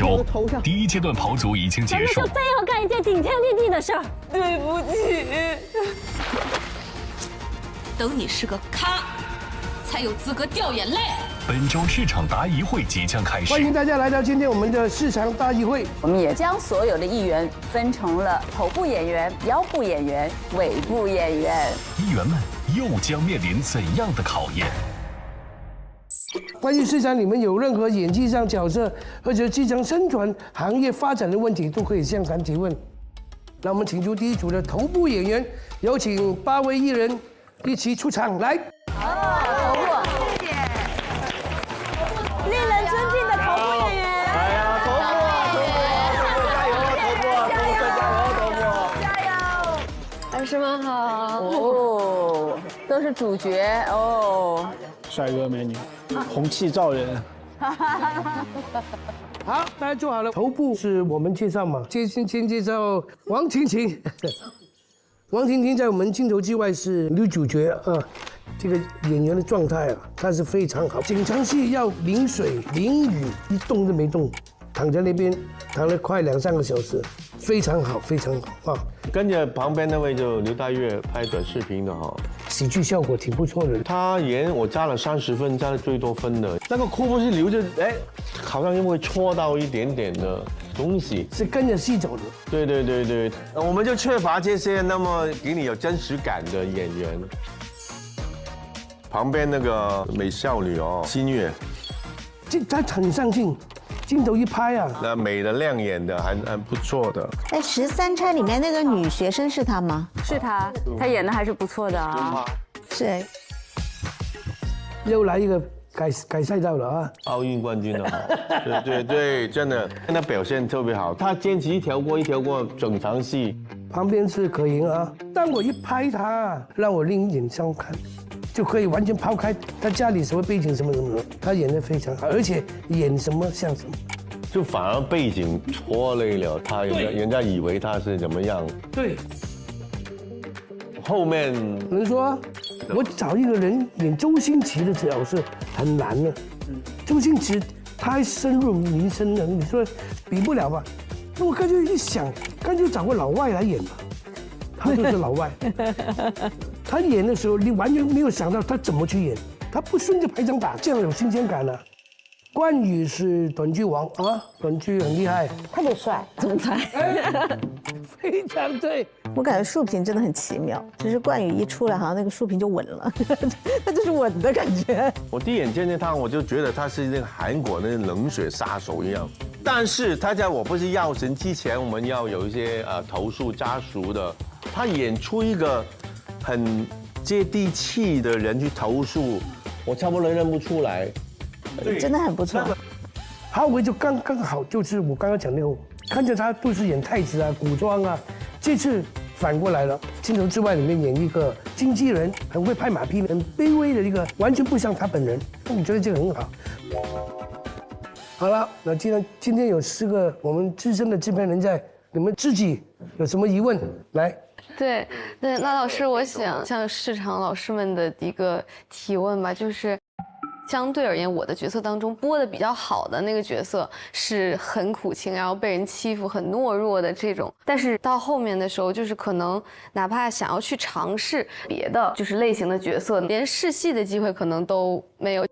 中，第一阶段跑组已经结束。咱们就非要干一件顶天立地的事儿。对不起。等你是个咖，才有资格掉眼泪。本周市场答疑会即将开始，欢迎大家来到今天我们的市场答疑会。我们也将所有的议员分成了头部演员、腰部演员、尾部演员。议员们又将面临怎样的考验？关于市场里面有任何演技上角色或者基层宣传行业发展的问题，都可以向咱提问。那我们请出第一组的头部演员，有请8位艺人一起出场来。头部，谢谢。令人尊敬的头部演员。哎呀，头部，加油！老师们好。哦，都是主角哦。帅哥美女，红气照人。好，大家坐好了。头部是我们介绍嘛，先介绍王婷婷。王婷婷在我们镜头之外是女主角啊，这个演员的状态啊，她是非常好。整场戏要淋水淋雨，一动都没动，躺在那边躺了快2、3个小时，非常好，非常好啊。跟着旁边那位就刘大月拍短视频的哈，喜剧效果挺不错的。他演我加了30分，加了最多分的。那个哭不是流着，哎，好像因为戳到一点点的东西，是跟着戏走的。对，我们就缺乏这些那么给你有真实感的演员。旁边那个美少女哦，新月，她很上镜。镜头一拍啊，那美的亮眼的还不错的。哎，13钗里面那个女学生是她吗？是她，她演的还是不错的啊。是。又来一个改赛道了啊！奥运冠军了，对，真的，他表现特别好，他坚持一条过一条过整场戏。旁边是可盈啊，当我一拍他，让我另眼相看。就可以完全抛开他家里什么背景什么，他演得非常好，而且演什么像什么，就反而背景拖累了他，人家以为他是怎么样。对，后面人说，我找一个人演周星驰的角色很难的，周星驰太深入民生了，你说比不了吧？那我干脆一想，干脆找个老外来演吧，他就是老外。他演的时候，你完全没有想到他怎么去演，他不顺着排场打，这样有新鲜感了。关羽是短剧王啊，短剧很厉害，特别帅，怎么猜？非常对。我感觉竖屏真的很奇妙，就是冠宇一出来，好像那个竖屏就稳了，那就是稳的感觉。我第一眼见见他，我就觉得他是那个韩国那个冷血杀手一样。但是他在我不是药神之前，我们要有一些投诉家属的，他演出一个很接地气的人去投诉，我差不多认不出来。真的很不错。郝伟就刚好，就是我刚刚讲那个，看着他都是演太子啊、古装啊，这次反过来了，镜头之外里面演一个经纪人，很会拍马屁，很卑微的一个，完全不像他本人。我觉得这个很好。好了，那今天有4个我们资深的制片人在，你们自己有什么疑问来？对，那老师，我想向市场老师们的一个提问吧，就是相对而言，我的角色当中播的比较好的那个角色是很苦情，然后被人欺负、很懦弱的这种。但是到后面的时候，就是可能哪怕想要去尝试别的就是类型的角色，连试戏的机会可能都没有。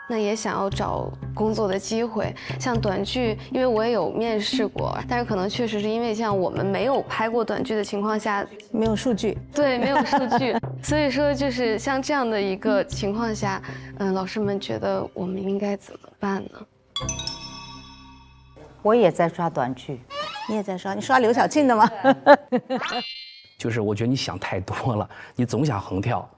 那也想要找工作的机会，像短剧，因为我也有面试过，但是可能确实是因为像我们没有拍过短剧的情况下，没有数据，对，没有数据，所以说就是像这样的一个情况下，老师们觉得我们应该怎么办呢？我也在刷短剧，你也在刷，你刷刘晓庆的吗？就是我觉得你想太多了，你总想横跳，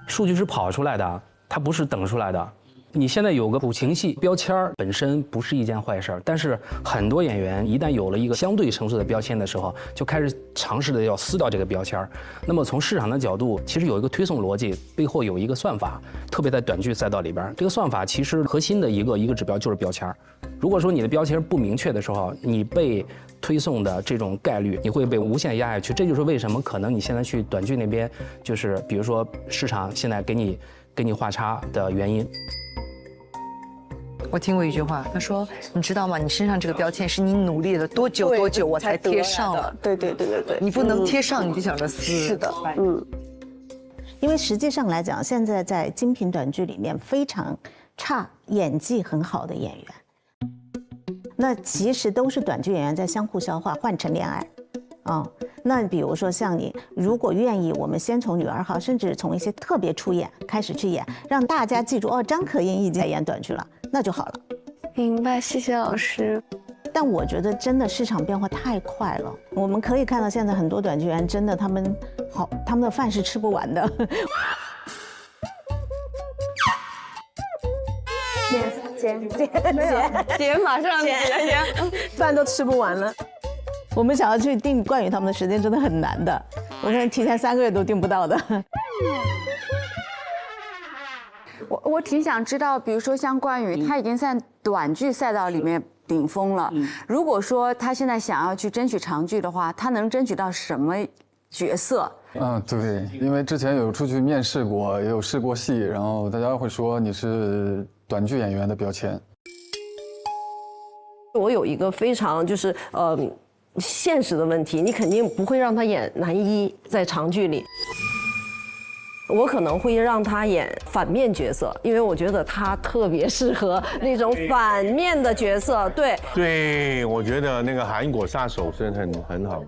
数据是跑出来的。它不是等出来的，你现在有个苦情戏标签本身不是一件坏事，但是很多演员一旦有了一个相对成熟的标签的时候，就开始尝试的要撕掉这个标签。那么从市场的角度，其实有一个推送逻辑，背后有一个算法，特别在短剧赛道里边，这个算法其实核心的一个指标就是标签。如果说你的标签不明确的时候，你被推送的这种概率，你会被无限压下去。这就是为什么可能你现在去短剧那边，就是比如说市场现在给你画叉的原因。我听过一句话，他说：“你知道吗？你身上这个标签是你努力了多久多久我才贴上了。对，你不能贴上你就想着撕。”是的，因为实际上来讲，现在在精品短剧里面非常差演技很好的演员，那其实都是短剧演员在相互消化，换成恋爱。那比如说像你，如果愿意，我们先从女二号，甚至从一些特别出演开始去演，让大家记住张可盈已经在演短剧了，那就好了。明白，谢谢老师。但我觉得真的市场变化太快了，我们可以看到现在很多短剧演员真的他们的饭是吃不完的。姐马上姐，饭都吃不完了。我们想要去定冠宇他们的时间真的很难的，我可能提前3个月都定不到的。我挺想知道，比如说像冠宇，他已经在短剧赛道里面顶峰了。如果说他现在想要去争取长剧的话，他能争取到什么角色？对，因为之前有出去面试过，也有试过戏，然后大家会说你是短剧演员的标签。我有一个非常就是现实的问题，你肯定不会让他演男一在长剧里，我可能会让他演反面角色，因为我觉得他特别适合那种反面的角色。对，我觉得那个韩国杀手是很好。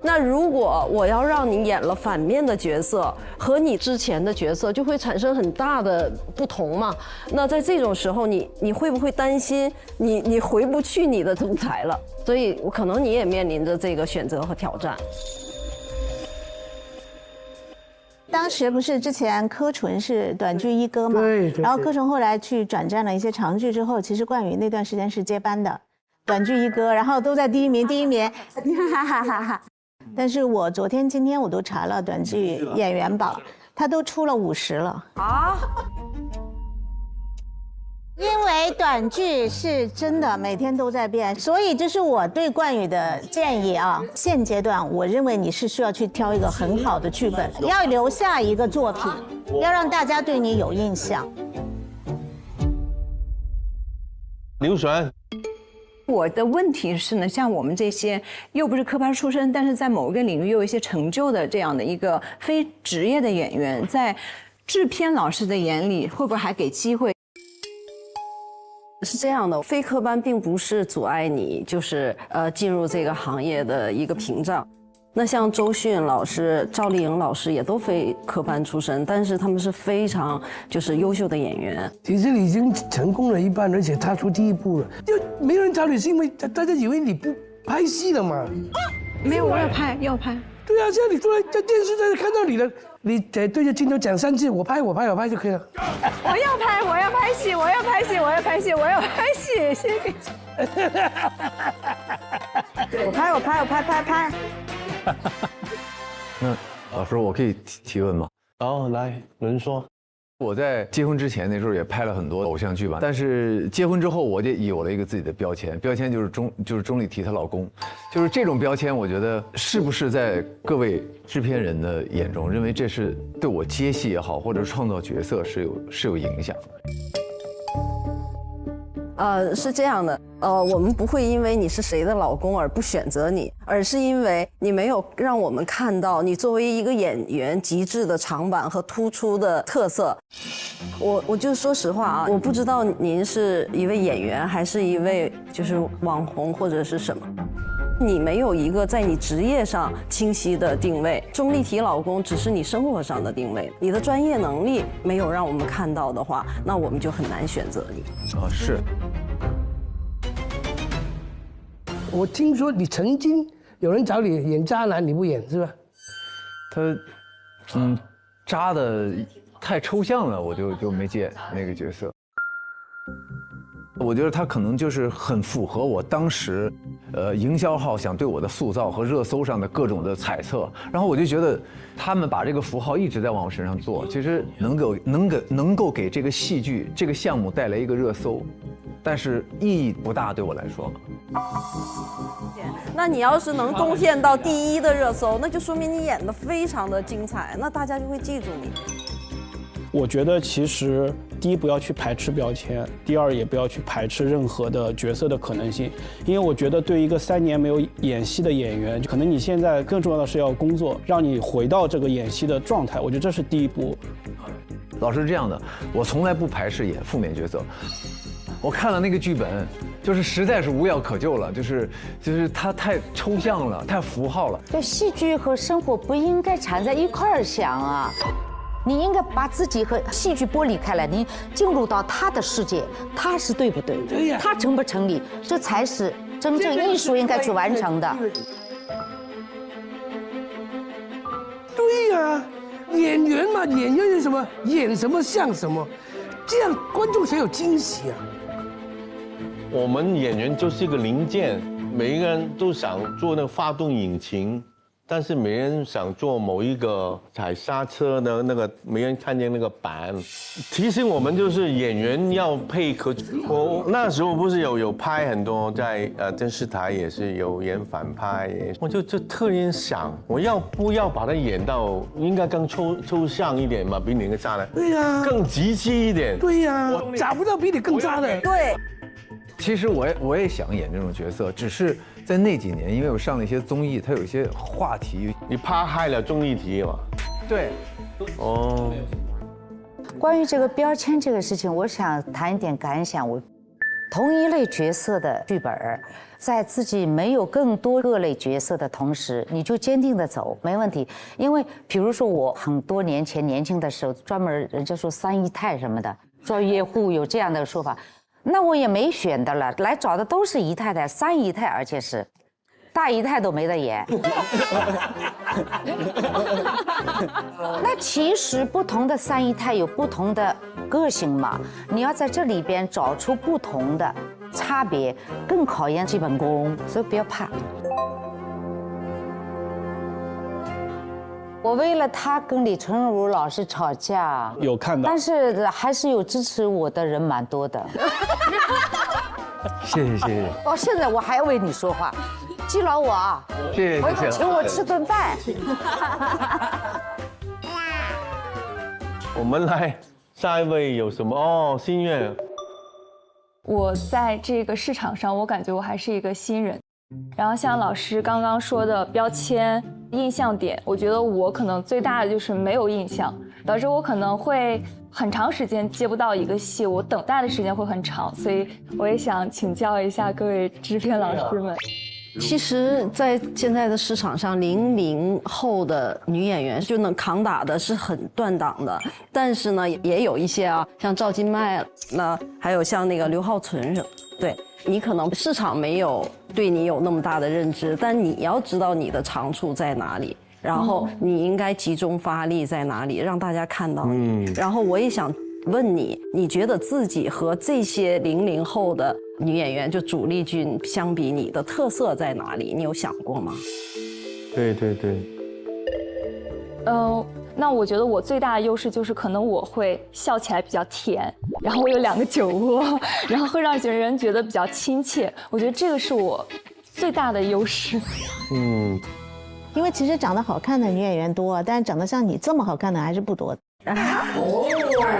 那如果我要让你演了反面的角色，和你之前的角色就会产生很大的不同嘛？那在这种时候，你会不会担心你回不去你的总裁了？所以可能你也面临着这个选择和挑战。当时不是之前柯纯是短剧一哥嘛？对。然后柯纯后来去转战了一些长剧之后，其实冠宇那段时间是接班的，短剧一哥，然后都在第一名，哈哈哈哈。但是我昨天、今天我都查了短剧演员榜，他都出了50了啊！因为短剧是真的每天都在变，所以这是我对冠宇的建议啊。现阶段我认为你是需要去挑一个很好的剧本，要留下一个作品，要让大家对你有印象。刘璇。我的问题是呢，像我们这些又不是科班出身，但是在某一个领域有一些成就的这样的一个非职业的演员，在制片老师的眼里，会不会还给机会？是这样的，非科班并不是阻碍你就是进入这个行业的一个屏障。那像周迅老师、赵丽颖老师也都非科班出身，但是他们是非常就是优秀的演员。其实你已经成功了一半，而且踏出第一步了。就没有人找你，是因为大家以为你不拍戏了嘛？没有，我要拍。对啊，现在你坐在电视上看到你了，你对着镜头讲3次，我拍就可以了。我要拍戏，谢谢。我拍。那老师，我可以提问吗？来，轮说。我在结婚之前那时候也拍了很多偶像剧吧，但是结婚之后我就有了一个自己的标签就是钟丽缇她老公，就是这种标签，我觉得是不是在各位制片人的眼中，认为这是对我接戏也好，或者创造角色是有影响的？是这样的，我们不会因为你是谁的老公而不选择你，而是因为你没有让我们看到你作为一个演员极致的长板和突出的特色。我就说实话啊，我不知道您是一位演员还是一位就是网红或者是什么。你没有一个在你职业上清晰的定位，钟丽缇老公只是你生活上的定位，你的专业能力没有让我们看到的话，那我们就很难选择你。是。我听说你曾经有人找你演渣男，你不演是吧？他，渣的太抽象了，我就没接那个角色。我觉得他可能就是很符合我当时，营销号想对我的塑造和热搜上的各种的猜测，然后我就觉得他们把这个符号一直在往我身上做，其实能够给这个戏剧这个项目带来一个热搜，但是意义不大对我来说。那你要是能贡献到第1的热搜，那就说明你演得非常的精彩，那大家就会记住你。我觉得其实第一不要去排斥标签，第二也不要去排斥任何的角色的可能性，因为我觉得对一个3年没有演戏的演员，可能你现在更重要的是要工作，让你回到这个演戏的状态，我觉得这是第一步。老师是这样的，我从来不排斥演负面角色。我看了那个剧本，就是实在是无药可救了，就是它太抽象了，太符号了。就戏剧和生活不应该缠在一块儿想啊，你应该把自己和戏剧剥离开来，你进入到他的世界，他是对不对？对呀，他成不成立，这才是真正艺术应该去完成的。对呀，演员嘛，演员是什么？演什么像什么，这样观众才有惊喜啊。我们演员就是一个零件，每一个人都想做那个发动引擎，但是没人想做某一个踩刹车的那个，没人看见那个板。提醒我们就是演员要配合。我那时候不是有拍很多在电视台也是有演反派，我就特别想，我要不要把它演到应该更抽象一点嘛，比你那个渣的。对呀，更极气一点。对呀，我找不到比你更渣的。对。其实我也想演这种角色，只是在那几年，因为我上了一些综艺，它有一些话题，你怕害了综艺题嘛？对，哦。关于这个标签这个事情，我想谈一点感想。我同一类角色的剧本，在自己没有更多各类角色的同时，你就坚定的走，没问题。因为比如说我很多年前年轻的时候，专门人家说3姨太什么的，专业户有这样的说法。那我也没选的了，来找的都是姨太太，3姨太，而且是大姨太都没得演。那其实不同的3姨太有不同的个性嘛，你要在这里边找出不同的差别，更考验基本功，所以不要怕。我为了他跟李成儒老师吵架，有看到，但是还是有支持我的人蛮多的。谢谢。哦，现在我还要为你说话，记牢我啊！谢谢。请我吃顿饭。我们来下一位有什么？哦，心愿。我在这个市场上，我感觉我还是一个新人。然后像老师刚刚说的标签、印象点，我觉得我可能最大的就是没有印象，导致我可能会很长时间接不到一个戏，我等待的时间会很长，所以我也想请教一下各位制片老师们。其实，在现在的市场上，00后的女演员就能扛打的是很断档的，但是呢，也有一些啊，像赵今麦，那还有像那个刘浩存什么，对。你可能市场没有对你有那么大的认知，但你要知道你的长处在哪里，然后你应该集中发力在哪里，让大家看到你。然后我也想问你，你觉得自己和这些00后的女演员，就主力军相比，你的特色在哪里？你有想过吗？对对对。那我觉得我最大的优势就是可能我会笑起来比较甜，然后我有2个酒窝，然后会让人觉得比较亲切。我觉得这个是我最大的优势。因为其实长得好看的女演员多，但是长得像你这么好看的还是不多的。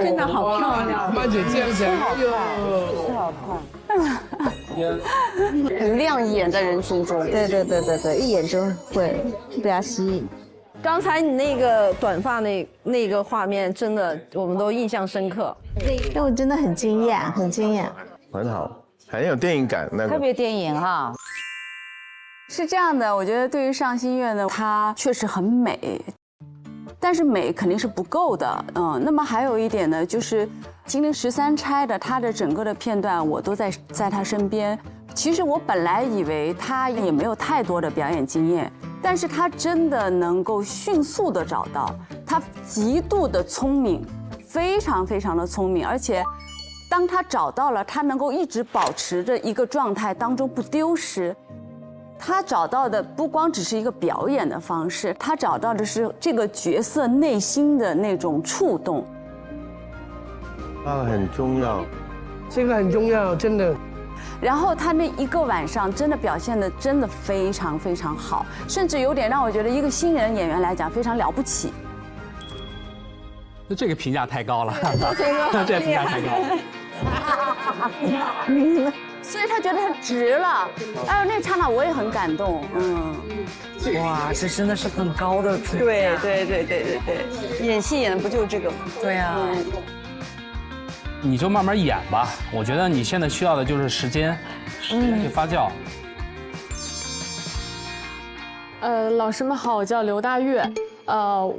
真的好漂亮，曼姐这样讲，是好看，很亮眼在人群中。对，一眼就会被他吸引。刚才你那个短发那个画面，真的我们都印象深刻。那我真的很惊艳，很惊艳，很好，很有电影感。那个特别电影哈。是这样的，我觉得对于上新月呢，它确实很美，但是美肯定是不够的。那么还有一点呢，就是金陵13钗的它的整个的片段，我都在他身边。其实我本来以为他也没有太多的表演经验，但是他真的能够迅速的找到，他极度的聪明，非常非常的聪明，而且当他找到了，他能够一直保持着一个状态当中不丢失。他找到的不光只是一个表演的方式，他找到的是这个角色内心的那种触动。很重要，这个很重要，真的。然后他那一个晚上真的表现的真的非常非常好，甚至有点让我觉得一个新人演员来讲非常了不起。那这个评价太高了，这个评价太高了。所以他觉得他值了。哎呦，那刹那我也很感动。哇，这真的是很高的评价。对，演戏演的不就这个吗？对啊。你就慢慢演吧，我觉得你现在需要的就是时间去发酵。老师们好，我叫刘大月。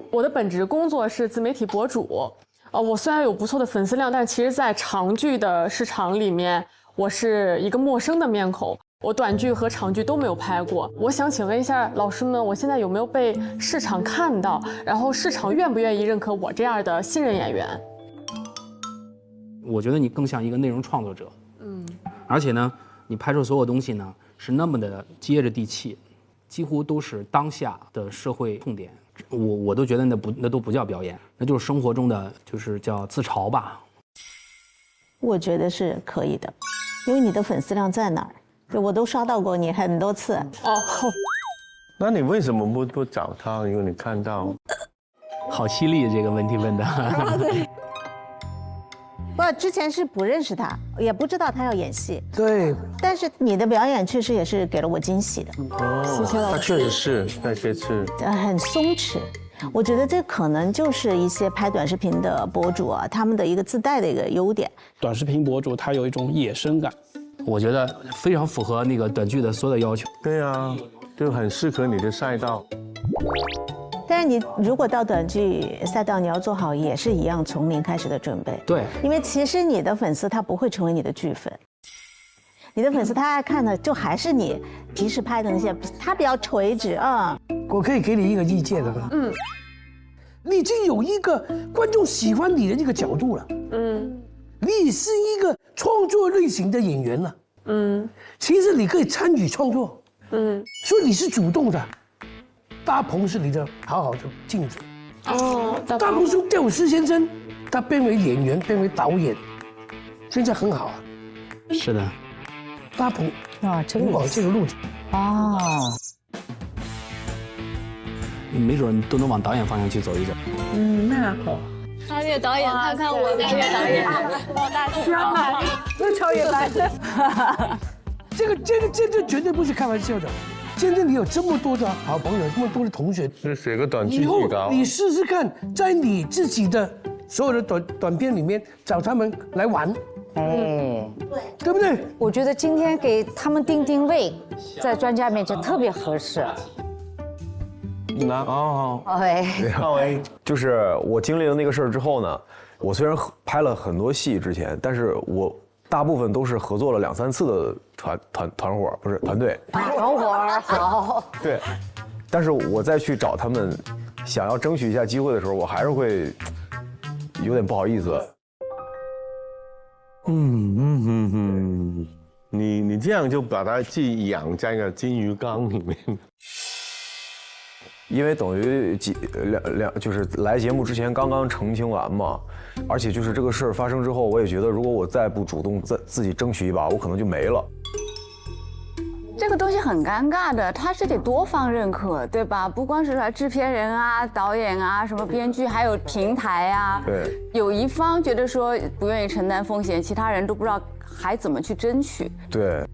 我的本职工作是自媒体博主。我虽然有不错的粉丝量，但其实在长剧的市场里面，我是一个陌生的面孔。我短剧和长剧都没有拍过。我想请问一下老师们，我现在有没有被市场看到？然后市场愿不愿意认可我这样的新人演员？我觉得你更像一个内容创作者。而且呢，你拍出所有东西呢是那么的接着地气，几乎都是当下的社会痛点。我都觉得那都不叫表演，那就是生活中的就是叫自嘲吧。我觉得是可以的，因为你的粉丝量在哪儿，我都刷到过你很多次。那你为什么不找他？因为你看到，好犀利这个问题问的。不，之前是不认识他，也不知道他要演戏。对。但是你的表演确实也是给了我惊喜的。谢谢老师。他确实是在这次很松弛。我觉得这可能就是一些拍短视频的博主啊，他们的一个自带的一个优点。短视频博主他有一种野生感，我觉得非常符合那个短剧的所有的要求。对啊，就很适合你的赛道。但是你如果到短剧赛道，你要做好也是一样从零开始的准备。对，因为其实你的粉丝他不会成为你的剧粉，你的粉丝他爱看的就还是你平时拍的那些，他比较垂直啊。我可以给你一个意见的吗？你已经有一个观众喜欢你的这个角度了。你是一个创作类型的演员了。其实你可以参与创作。所以你是主动的。大鹏是你的好好的镜子。大鹏是吊石先生，他变为演员，变为导演，现在很好啊。是的。大鹏啊，这个往这个路子。没准都能往导演方向去走一走。那好。大月导演，看看我，大月导演，抱大腿啊！又超越班。这绝对不是开玩笑的。现在你有这么多的好朋友，这么多的同学，是写个短剧以后稿。你试试看，在你自己的所有的短片里面找他们来玩。对不对？我觉得今天给他们定位，在专家面前特别合适。就是我经历了那个事儿之后呢，我虽然拍了很多戏之前，但是我大部分都是合作了2、3次的团伙，不是团队。团伙好。对，但是我再去找他们，想要争取一下机会的时候，我还是会有点不好意思。你这样就把它寄养在个金鱼缸里面。因为等于就是来节目之前刚刚澄清完嘛，而且就是这个事儿发生之后，我也觉得如果我再不主动自己争取一把，我可能就没了。这个东西很尴尬的，它是得多方认可，对吧？不光是制片人啊、导演啊、什么编剧，还有平台啊。对。有一方觉得说不愿意承担风险，其他人都不知道还怎么去争取。对。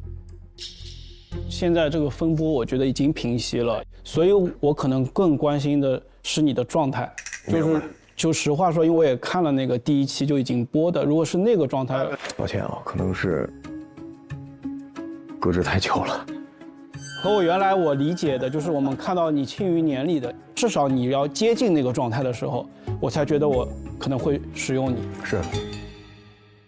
现在这个风波，我觉得已经平息了，所以我可能更关心的是你的状态。就实话说，因为我也看了那个第1期就已经播的，如果是那个状态，抱歉啊，可能是搁置太久了。和我原来我理解的，就是我们看到你《庆余年》里的，至少你要接近那个状态的时候，我才觉得我可能会使用你。是。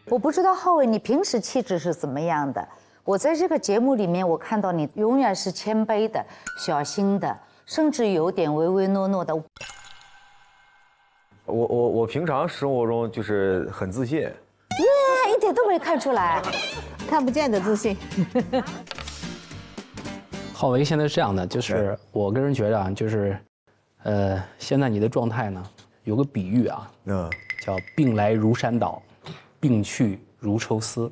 我不知道浩伟，你平时气质是怎么样的？我在这个节目里面，我看到你永远是谦卑的、小心的，甚至有点唯唯诺诺的。我平常生活中就是很自信。一点都没看出来，看不见的自信。浩维现在是这样的，就是我个人觉得啊，就是，现在你的状态呢，有个比喻啊，叫病来如山倒，病去如抽丝。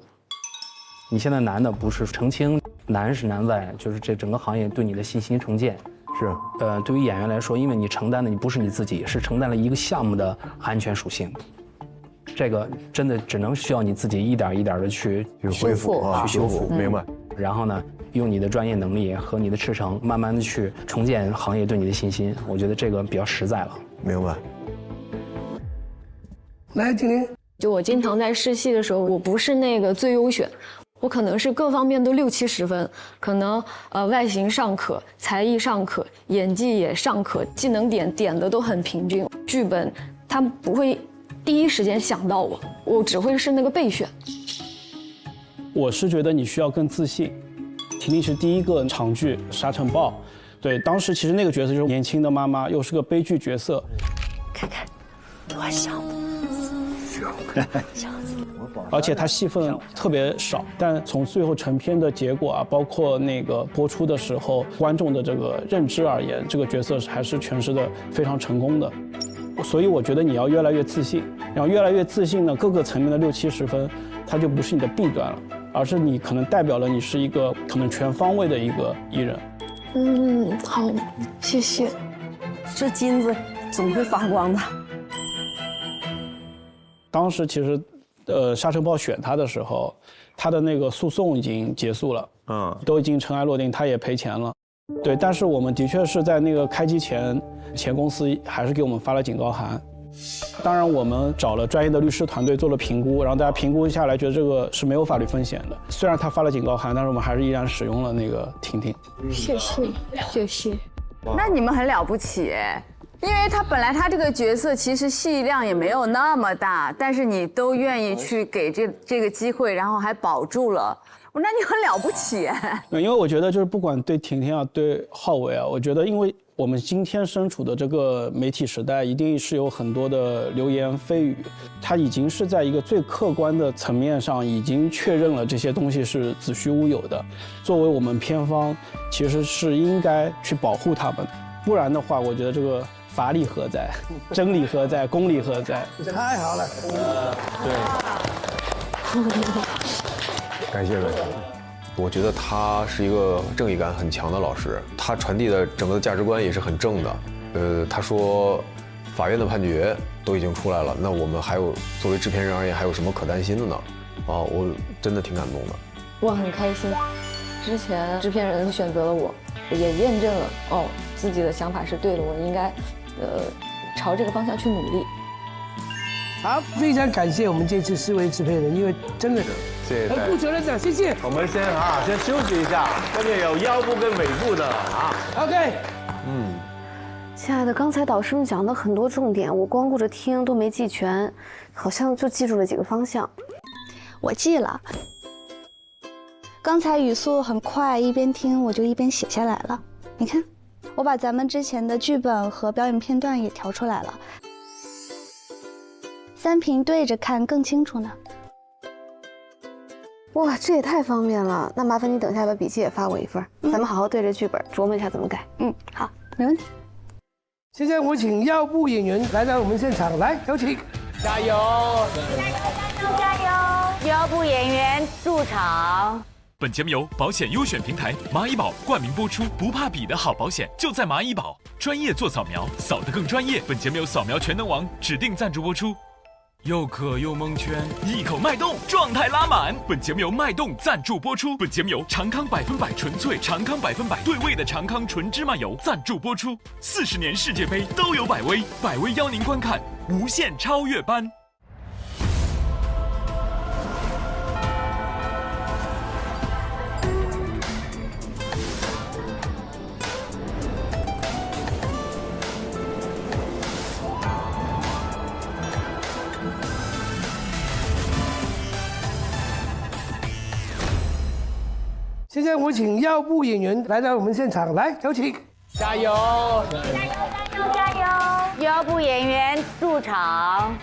你现在难的不是澄清，难是难在就是这整个行业对你的信心重建是，对于演员来说，因为你承担的你不是你自己，是承担了一个项目的安全属性。这个真的只能需要你自己一点一点的去恢复啊，去修复。明白。然后呢，用你的专业能力和你的赤诚，慢慢的去重建行业对你的信心。我觉得这个比较实在了。明白。来，经理。就我经常在试戏的时候，我不是那个最优选，我可能是各方面都60、70分，可能外形尚可，才艺尚可，演技也尚可，技能点的都很平均，剧本他不会第一时间想到我只会是那个备选。我是觉得你需要更自信。婷婷是第一个长剧《沙尘暴》，对，当时其实那个角色就是年轻的妈妈，又是个悲剧角色。看看，多像。而且他戏份特别少，但从最后成片的结果啊，包括那个播出的时候，观众的这个认知而言，这个角色还是诠释的非常成功的。所以我觉得你要越来越自信，然后越来越自信呢，各个层面的60、70分，它就不是你的弊端了，而是你可能代表了你是一个可能全方位的一个艺人。好，谢谢。这金子总会发光的。当时其实，沙尘暴选他的时候，他的那个诉讼已经结束了，都已经尘埃落定，他也赔钱了，对。但是我们的确是在那个开机前公司还是给我们发了警告函。当然，我们找了专业的律师团队做了评估，然后大家评估下来觉得这个是没有法律风险的。虽然他发了警告函，但是我们还是依然使用了那个婷婷。谢谢。那你们很了不起哎。因为他本来他这个角色其实戏量也没有那么大，但是你都愿意去给这个机会，然后还保住了，那你很了不起哎。因为我觉得就是不管对婷婷啊，对浩伟啊，我觉得因为我们今天身处的这个媒体时代，一定是有很多的流言蜚语，它已经是在一个最客观的层面上已经确认了这些东西是子虚乌有的。作为我们片方，其实是应该去保护他们，不然的话，我觉得这个。法理何在？真理何在？公理何在？太好了！对，感谢各位。我觉得他是一个正义感很强的老师，他传递的整个价值观也是很正的。他说，法院的判决都已经出来了，那我们还有作为制片人而言，还有什么可担心的呢？啊，我真的挺感动的。我很开心，之前制片人选择了我，也验证了自己的想法是对的，我应该。朝这个方向去努力。好，非常感谢我们这次4位制片人，因为真的谢谢，很负责任的，谢谢。我们先休息一下，后面有腰部跟尾部的啊。OK。亲爱的，刚才导师们讲的很多重点，我光顾着听都没记全，好像就记住了几个方向。我记了。刚才语速很快，一边听我就一边写下来了。你看。我把咱们之前的剧本和表演片段也调出来了，3屏对着看更清楚呢。哇，这也太方便了！那麻烦你等下把笔记也发我一份，咱们好好对着剧本琢磨一下怎么改。好，没问题。现在我请腰部演员来到我们现场，来，有请，加油！加油！腰部演员入场。本节目由保险优选平台蚂蚁保冠名播出，不怕比的好保险就在蚂蚁保，专业做扫描，扫得更专业。本节目由扫描全能王指定赞助播出。又渴又蒙圈，一口脉动，状态拉满。本节目由脉动赞助播出。本节目由长康100%纯粹长康100%对味的长康纯芝麻油赞助播出。40年世界杯都有百威，百威邀您观看无限超越班。现在我请腰部演员来到我们现场，来，有请，加油！加油！腰部演员入场。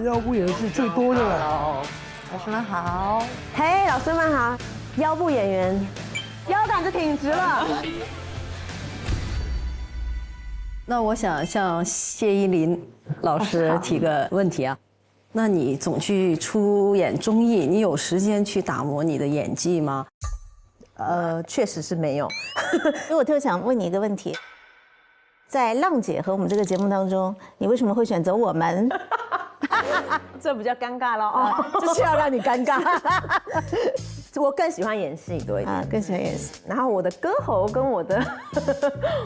腰部演员是最多的了。老师们好。嘿，老师们好。腰部演员，腰杆子挺直了。那我想向谢依霖老师提个问题啊。那你总去出演综艺，你有时间去打磨你的演技吗？确实是没有。所以我特别想问你一个问题，在浪姐和我们这个节目当中，你为什么会选择我们？这比较尴尬了哦，就是要让你尴尬。我更喜欢演戏多一点，更喜欢演戏。然后我的歌喉跟我的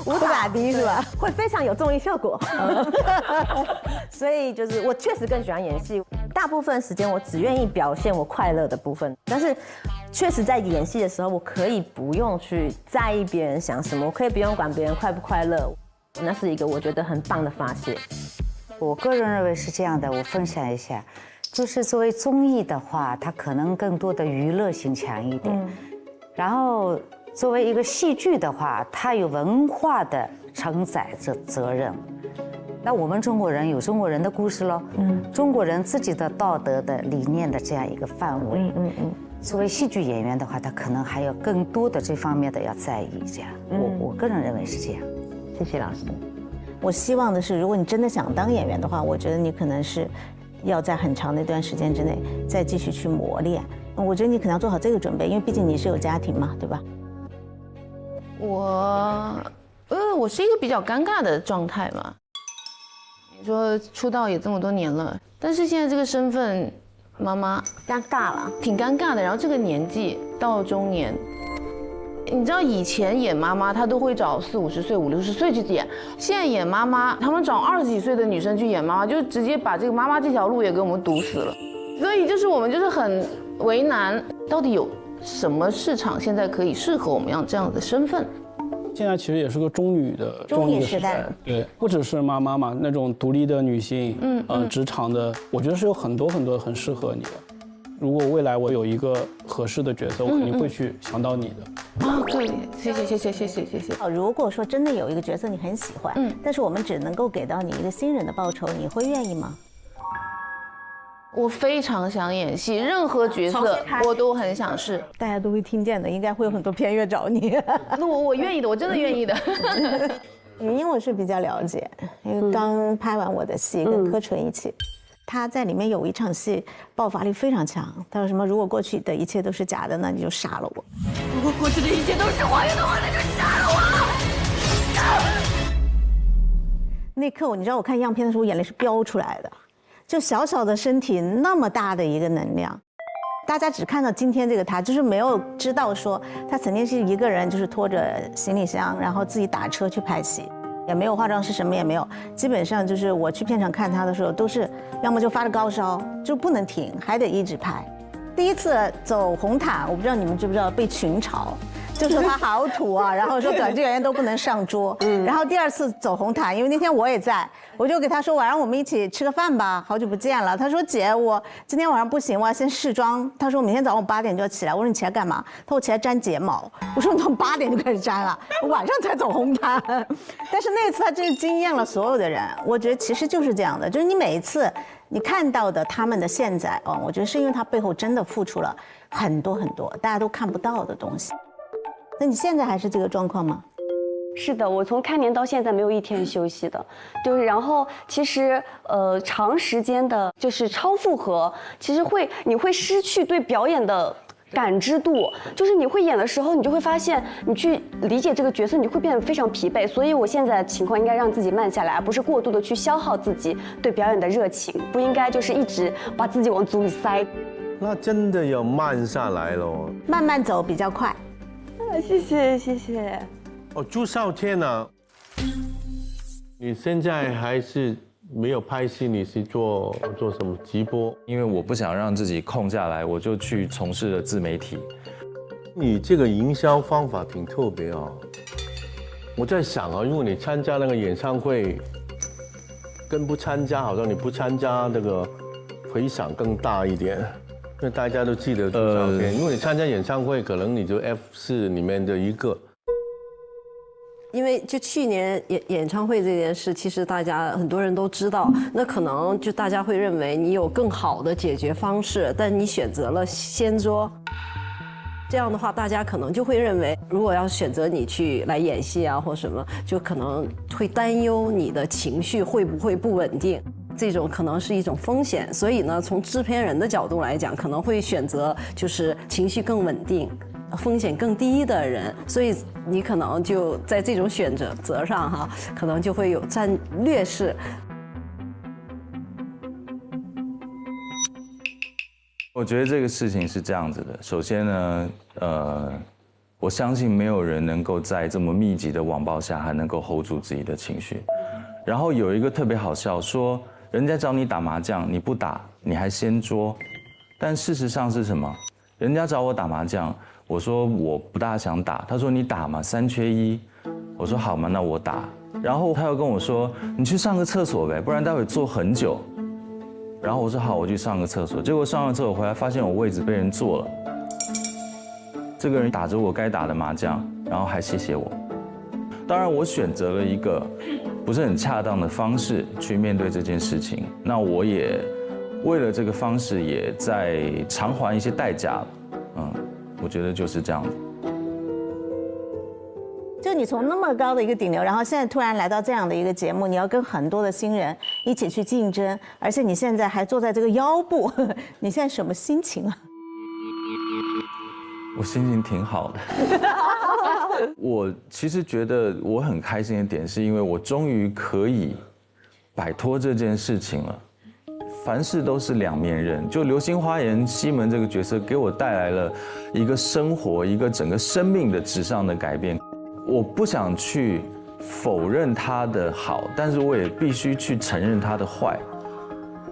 舞打低是吧，会非常有综艺效果。所以就是我确实更喜欢演戏，大部分时间我只愿意表现我快乐的部分。但是确实在演戏的时候，我可以不用去在意别人想什么，我可以不用管别人快不快乐，那是一个我觉得很棒的发泄。我个人认为是这样的，我分享一下，就是作为综艺的话，它可能更多的娱乐性强一点，然后作为一个戏剧的话，它有文化的承载着责任。那我们中国人有中国人的故事喽，中国人自己的道德的理念的这样一个范围，作为戏剧演员的话，他可能还有更多的这方面的要在意，这样，我个人认为是这样。谢谢老师。我希望的是，如果你真的想当演员的话，我觉得你可能是要在很长的一段时间之内再继续去磨练。我觉得你可能要做好这个准备，因为毕竟你是有家庭嘛，对吧？我是一个比较尴尬的状态嘛。你说出道也这么多年了，但是现在这个身份，妈妈尴尬了，挺尴尬的。然后这个年纪到中年。你知道以前演妈妈，她都会找40、50岁、50、60岁去演，现在演妈妈，他们找20几岁的女生去演妈妈，就直接把这个妈妈这条路也给我们堵死了。所以就是我们就是很为难，到底有什么市场现在可以适合我们这样的身份？现在其实也是个中女的时代，对，不只是妈妈嘛，那种独立的女性，职场的，我觉得是有很多很适合你的。如果未来我有一个合适的角色，我肯定会去想到你的。对，谢谢。如果说真的有一个角色你很喜欢，但是我们只能够给到你一个新人的报酬，你会愿意吗？我非常想演戏，任何角色我都很想试。大家都会听见的，应该会有很多片约找你。那我愿意的，我真的愿意的。云英我是比较了解，因为刚拍完我的戏，跟柯纯一起。他在里面有一场戏爆发力非常强，他说什么？如果过去的一切都是假的，那你就杀了我；如果过去的一切都是谎言的话，那就杀了我。那刻你知道我看样片的时候，眼泪是飙出来的。就小小的身体，那么大的一个能量，大家只看到今天这个他，就是没有知道说他曾经是一个人，就是拖着行李箱，然后自己打车去拍戏。也没有化妆师，什么也没有，基本上就是我去片场看他的时候，都是要么就发着高烧，就不能停，还得一直拍。第一次走红毯，我不知道你们知不知道，被群嘲，就说他好土啊，然后说短剧演员都不能上桌。然后第二次走红毯，因为那天我也在，我就给他说晚上我们一起吃个饭吧，好久不见了。他说姐，我今天晚上不行，我要先试妆。他说明天早上我8点就要起来。我说你起来干嘛？他说我起来粘睫毛。我说你从8点就开始粘了，我晚上才走红毯。但是那次他真是惊艳了所有的人。我觉得其实就是这样的，就是你每一次你看到的他们的现在我觉得是因为他背后真的付出了很多大家都看不到的东西。那你现在还是这个状况吗？是的，我从开年到现在没有一天休息的，就是然后其实长时间的就是超负荷，其实你会失去对表演的感知度，就是你会演的时候，你就会发现你去理解这个角色，你会变得非常疲惫。所以我现在的情况应该让自己慢下来，而不是过度的去消耗自己对表演的热情，不应该就是一直把自己往组里塞。那真的要慢下来咯，慢慢走比较快。谢谢。朱少天啊，你现在还是没有拍戏，你是做什么直播？因为我不想让自己空下来，我就去从事了自媒体。你这个营销方法挺特别啊！我在想啊，如果你参加那个演唱会，跟不参加，好像你不参加那个回响更大一点。因为大家都记得朱少天，因为你参加演唱会，可能你就 F4里面的一个。因为就去年演唱会这件事，其实大家很多人都知道，那可能就大家会认为你有更好的解决方式，但你选择了掀桌。这样的话，大家可能就会认为，如果要选择你去来演戏啊或什么，就可能会担忧你的情绪会不会不稳定。这种可能是一种风险，所以呢，从制片人的角度来讲，可能会选择就是情绪更稳定，风险更低的人，所以你可能就在这种选择上哈，可能就会有占劣势。我觉得这个事情是这样子的，首先呢，我相信没有人能够在这么密集的网暴下还能够 hold 住自己的情绪。然后有一个特别好笑，说人家找你打麻将，你不打，你还掀桌，但事实上是什么？人家找我打麻将，我说我不大想打，他说你打嘛，3缺1，我说好嘛，那我打。然后他又跟我说你去上个厕所呗，不然待会坐很久。然后我说好，我去上个厕所。结果上完厕所回来，发现我位置被人坐了。这个人打着我该打的麻将，然后还谢谢我。当然，我选择了一个不是很恰当的方式去面对这件事情。那我也为了这个方式，也在偿还一些代价了。我觉得就是这样子。就你从那么高的一个顶流，然后现在突然来到这样的一个节目，你要跟很多的新人一起去竞争，而且你现在还坐在这个腰部，你现在什么心情啊？我心情挺好的。我其实觉得我很开心的点，是因为我终于可以摆脱这件事情了。凡事都是两面刃，就《流星花园》西门这个角色给我带来了一个生活、一个整个生命的质上的改变。我不想去否认他的好，但是我也必须去承认他的坏。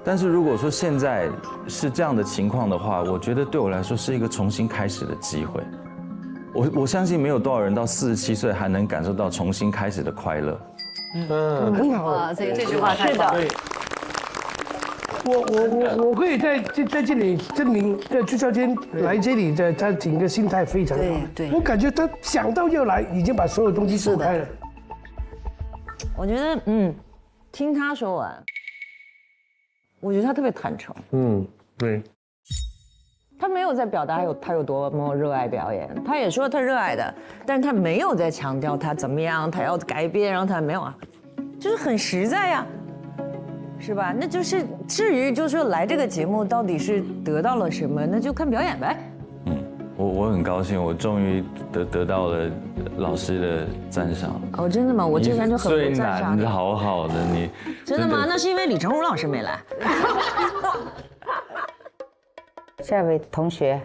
但是如果说现在是这样的情况的话，我觉得对我来说是一个重新开始的机会。我相信没有多少人到47岁还能感受到重新开始的快乐。很好啊，这句话太棒了。我可以在这里证明，在朱孝天来这里的他整个心态非常好。对，我感觉他想到就来，已经把所有东西说开了。我觉得，听他说完，我觉得他特别坦诚。对。他没有在表达他有多么热爱表演，他也说他热爱的，但是他没有在强调他怎么样，他要改变，然后他没有啊，就是很实在呀。是吧？那就是至于就是说来这个节目到底是得到了什么，那就看表演呗。我很高兴，我终于得到了老师的赞赏。哦，真的吗？我之前就很不赞赏你。最难好好的你。真的吗？那是因为李成儒老师没来。下一位同学。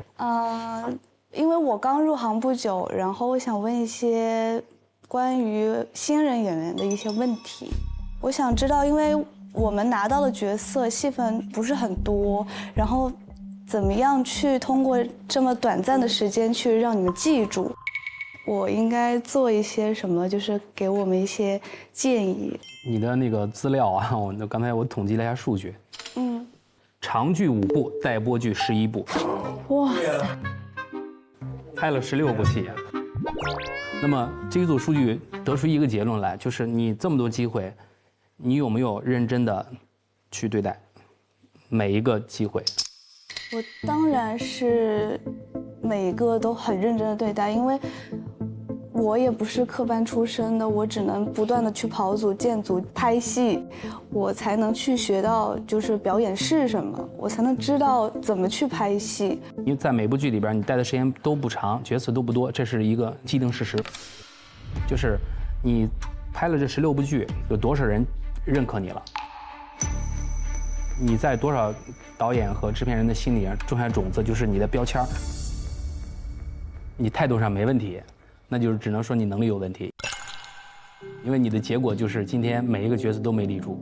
因为我刚入行不久，然后我想问一些关于新人演员的一些问题。我想知道，因为我们拿到的角色戏份不是很多，然后怎么样去通过这么短暂的时间去让你们记住？我应该做一些什么？就是给我们一些建议。你的那个资料啊，刚才我统计了一下数据，长剧5部，待播剧11部，哇塞，拍了16部戏。那么这一组数据得出一个结论来，就是你这么多机会，你有没有认真的去对待每一个机会？我当然是每一个都很认真的对待，因为我也不是科班出身的，我只能不断的去跑组、建组、拍戏，我才能去学到就是表演是什么，我才能知道怎么去拍戏。因为在每部剧里边，你待的时间都不长，角色都不多，这是一个既定事实。就是你拍了这16部剧，有多少人认可你了？你在多少导演和制片人的心里种下种子，就是你的标签。你态度上没问题，那就是只能说你能力有问题，因为你的结果就是今天每一个角色都没立住。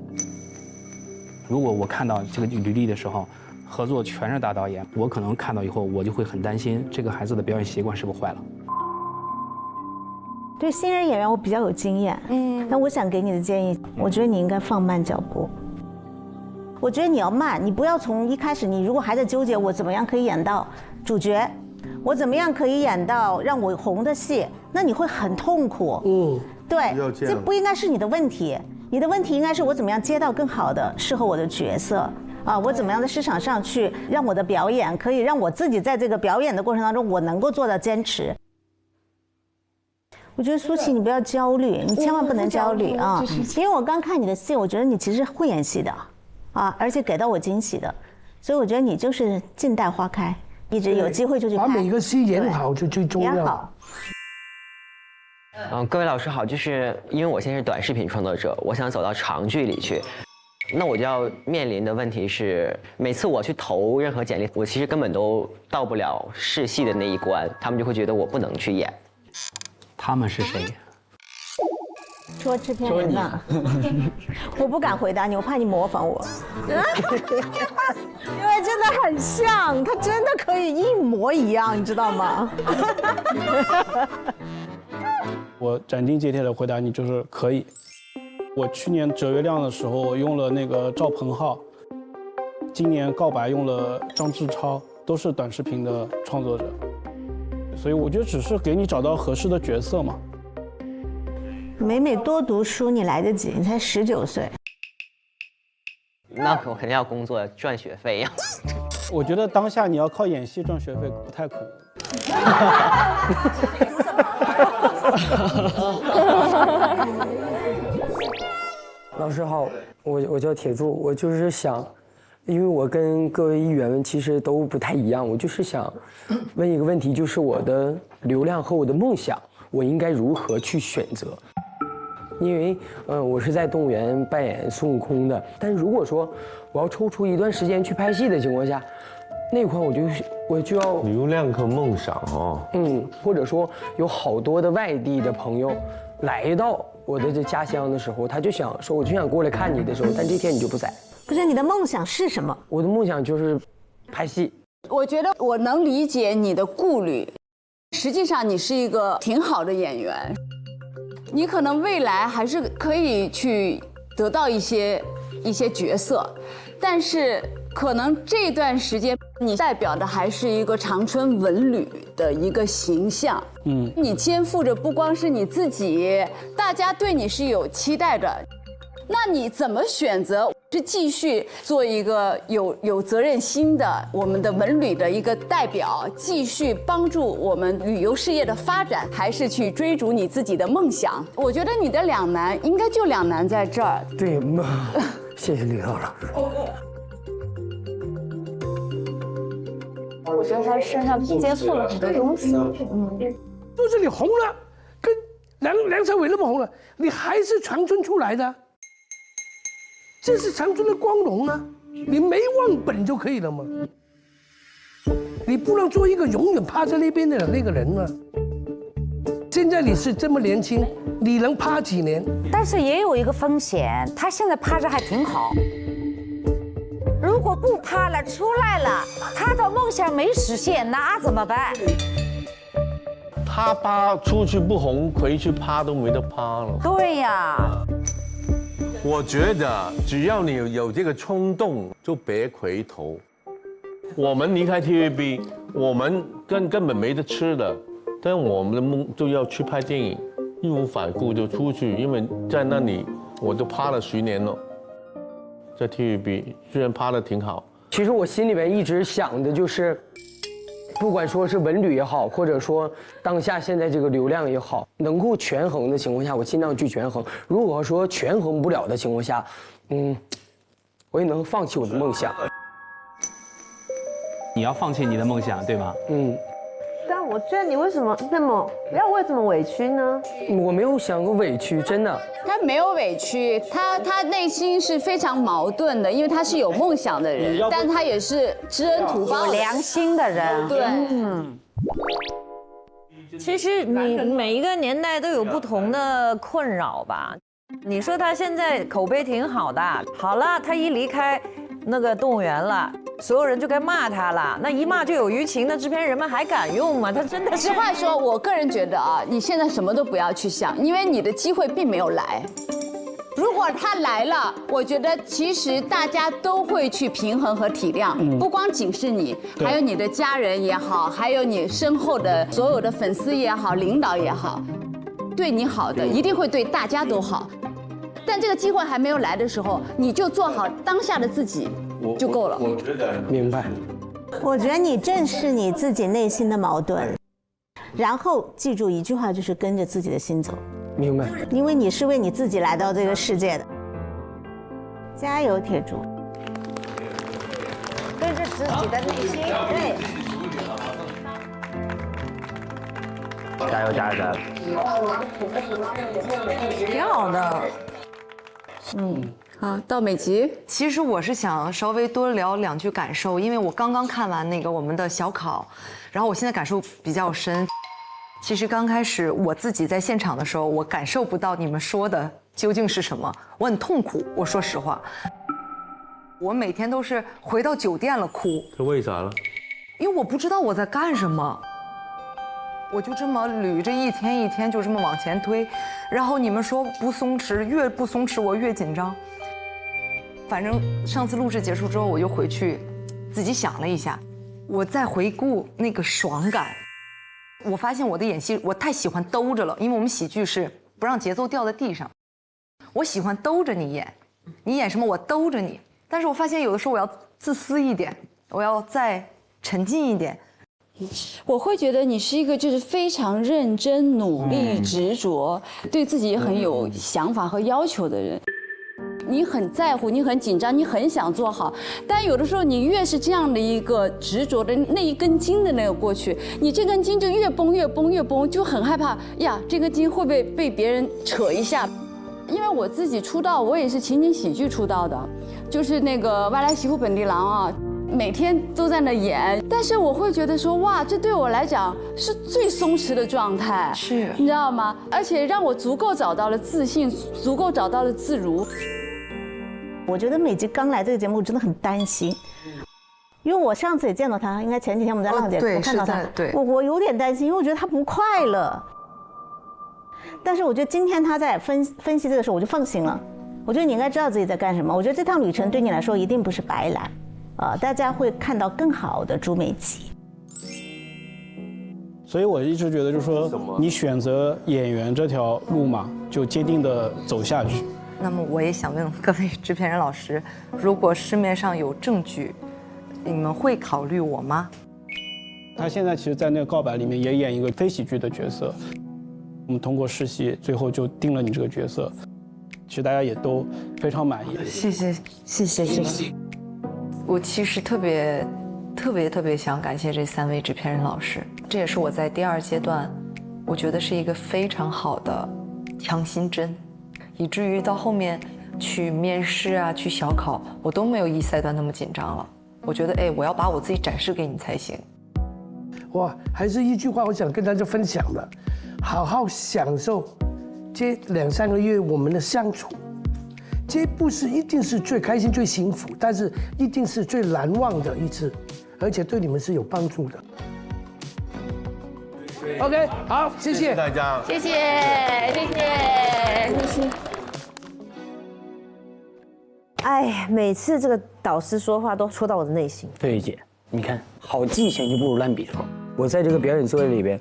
如果我看到这个履历的时候，合作全是大导演，我可能看到以后我就会很担心这个孩子的表演习惯是不是坏了。对新人演员我比较有经验，但我想给你的建议，我觉得你应该放慢脚步。我觉得你要慢，你不要从一开始，你如果还在纠结我怎么样可以演到主角，我怎么样可以演到让我红的戏，那你会很痛苦。对，这不应该是你的问题，你的问题应该是我怎么样接到更好的适合我的角色啊，我怎么样在市场上去让我的表演可以让我自己在这个表演的过程当中我能够做到坚持。我觉得舒淇，你不要焦虑，你千万不能焦虑啊！因为我刚看你的戏，我觉得你其实会演戏的，啊，而且给到我惊喜的，所以我觉得你就是静待花开，一直有机会就去拍。把每个戏演好就最重要。演好。各位老师好，就是因为我现在是短视频创作者，我想走到长剧里去，那我就要面临的问题是，每次我去投任何简历，我其实根本都到不了试戏的那一关，他们就会觉得我不能去演。他们是谁？说制片人呢？我不敢回答你，我怕你模仿我。因为真的很像，他真的可以一模一样，你知道吗？我斩钉截铁的回答你，就是可以。我去年折月亮的时候用了那个赵鹏浩，今年告白用了张志超，都是短视频的创作者，所以我觉得只是给你找到合适的角色嘛。美美多读书，你来得及，你才19岁。那我肯定要工作赚学费呀。我觉得当下你要靠演戏赚学费不太可能。老师好，我叫铁柱，我就是想，因为我跟各位议员们其实都不太一样，我就是想问一个问题，就是我的流量和我的梦想，我应该如何去选择？因为我是在动物园扮演孙悟空的，但如果说我要抽出一段时间去拍戏的情况下，那块我就要流量和梦想哦，或者说有好多的外地的朋友来到我的这家乡的时候，他就想说，我就想过来看你的时候，但这天你就不在。不是你的梦想是什么？我的梦想就是拍戏。我觉得我能理解你的顾虑，实际上你是一个挺好的演员，你可能未来还是可以去得到一些角色，但是可能这段时间你代表的还是一个长春文旅的一个形象。你肩负着不光是你自己，大家对你是有期待的。那你怎么选择？是继续做一个有责任心的我们的文旅的一个代表，继续帮助我们旅游事业的发展，还是去追逐你自己的梦想？我觉得你的两难应该就两难在这儿。对，谢谢李老师。我觉得他身上接触了很多东西。就是你红了，跟梁朝伟那么红了，你还是长春出来的。这是长春的光荣啊！你没忘本就可以了嘛。你不能做一个永远趴在那边的那个人啊。现在你是这么年轻，你能趴几年？但是也有一个风险，他现在趴着还挺好。如果不趴了，出来了，他的梦想没实现，那怎么办？他趴出去不红，回去趴都没得趴了。对呀。我觉得只要你有这个冲动，就别回头。我们离开 TVB， 我们根本没得吃的，但我们的梦就要去拍电影，义无反顾就出去，因为在那里我都趴了10年了，在 TVB 虽然趴得挺好。其实我心里面一直想的就是，不管说是文旅也好，或者说当下现在这个流量也好，能够权衡的情况下，我尽量去权衡。如果说权衡不了的情况下，我也能放弃我的梦想。你要放弃你的梦想，对吗？但我觉得你为什么这么委屈呢？我没有想过委屈，真的。他没有委屈，他内心是非常矛盾的，因为他是有梦想的人，但他也是知恩图报、有良心的人。对，其实你每一个年代都有不同的困扰吧。你说他现在口碑挺好的，好了，他一离开那个动物园了，所有人就该骂他了。那一骂就有舆情，那制片人们还敢用吗？他真的是。实话说，我个人觉得啊，你现在什么都不要去想，因为你的机会并没有来。如果他来了，我觉得其实大家都会去平衡和体谅，不光仅是你，还有你的家人也好，还有你身后的所有的粉丝也好，领导也好，对你好的一定会对大家都好。但这个机会还没有来的时候，你就做好当下的自己就够了。我觉得明白。我觉得你正视你自己内心的矛盾，然后记住一句话，就是跟着自己的心走。明白。因为你是为你自己来到这个世界的。加油，铁柱！跟着自己的内心，对。加油加油加油！挺好的。好，到美吉。其实我是想稍微多聊2句感受，因为我刚刚看完那个我们的小考，然后我现在感受比较深。其实刚开始我自己在现场的时候，我感受不到你们说的究竟是什么，我很痛苦。我说实话，我每天都是回到酒店了哭。这为啥了？因为我不知道我在干什么。我就这么捋着一天一天就这么往前推，然后你们说不松弛，越不松弛我越紧张。反正上次录制结束之后，我就回去自己想了一下，我再回顾那个爽感，我发现我的演戏我太喜欢兜着了，因为我们喜剧是不让节奏掉在地上，我喜欢兜着你演，你演什么我兜着你，但是我发现有的时候我要自私一点，我要再沉浸一点。我会觉得你是一个就是非常认真、努力、执着，对自己也很有想法和要求的人。你很在乎，你很紧张，你很想做好，但有的时候你越是这样的一个执着的那一根筋的那个过去，你这根筋就越绷越绷越绷，就很害怕呀，这根筋会不会被别人扯一下？因为我自己出道，我也是情景喜剧出道的，就是那个外来媳妇本地郎啊。每天都在那演，但是我会觉得说，哇，这对我来讲是最松弛的状态，是，你知道吗？而且让我足够找到了自信，足够找到了自如。我觉得美吉刚来这个节目，我真的很担心，因为我上次也见到他，应该前几天我们在浪姐，我看到他，我有点担心，因为我觉得他不快乐。但是我觉得今天他在分析这个时候，我就放心了。我觉得你应该知道自己在干什么。我觉得这趟旅程对你来说一定不是白来。大家会看到更好的朱美吉，所以我一直觉得，就是说，你选择演员这条路嘛，就坚定的走下去。那么我也想问各位制片人老师，如果市面上有证据，你们会考虑我吗？他现在其实，在那个告白里面也演一个非喜剧的角色，我们通过试戏，最后就定了你这个角色，其实大家也都非常满意。谢谢。我其实特别想感谢这3位制片人老师，这也是我在第2阶段，我觉得是一个非常好的强心针，以至于到后面去面试啊、去小考，我都没有一赛段那么紧张了。我觉得，我要把我自己展示给你才行。哇，还是一句话，我想跟大家分享的，好好享受这2、3个月我们的相处。这不是一定是最开心、最幸福，但是一定是最难忘的一次，而且对你们是有帮助的。OK， 好，谢谢大家，谢谢。哎，每次这个导师说话都戳到我的内心。对姐，你看，好记性就不如烂笔头。我在这个表演作业里边，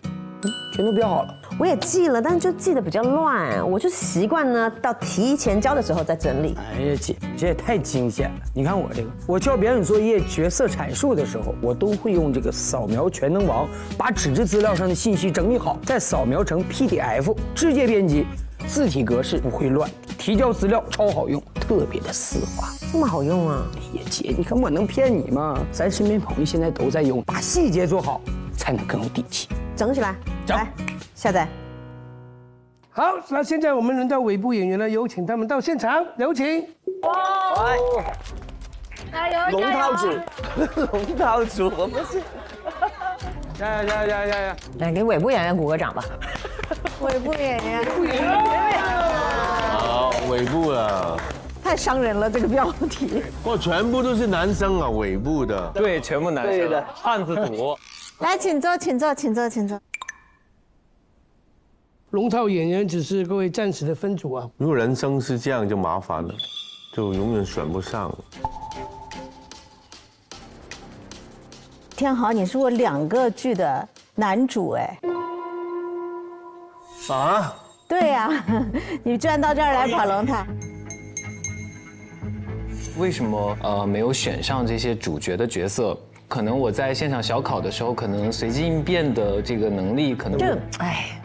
全都标好了。我也记了，但是就记得比较乱，我就习惯呢，到提前交的时候再整理。哎呀姐，这也太惊险了！你看我这个，我交表演作业角色阐述的时候，我都会用这个扫描全能王，把纸质资料上的信息整理好，再扫描成 PDF， 直接编辑，字体格式不会乱，提交资料超好用，特别的丝滑。这么好用啊！哎呀姐，你看我能骗你吗？咱身边朋友现在都在用，把细节做好，才能更有底气。整起来，来。下载。好，那现在我们轮到尾部演员了，有请他们到现场，有请。哇！加油！龙套组，龙套组，我们是。加油！来，给尾部演员鼓个掌吧。尾部演员。好，尾部了。太伤人了，这个标题。哇，全部都是男生啊，尾部的。对，全部男生。对的，汉子组。来，请坐。龙套演员只是各位暂时的分组啊。如果人生是这样就麻烦了，就永远选不上。天豪，你是我2个剧的男主哎。啊？对呀，你居然到这儿来跑龙套。为什么没有选上这些主角的角色？可能我在现场小考的时候，可能随机应变的这个能力，可能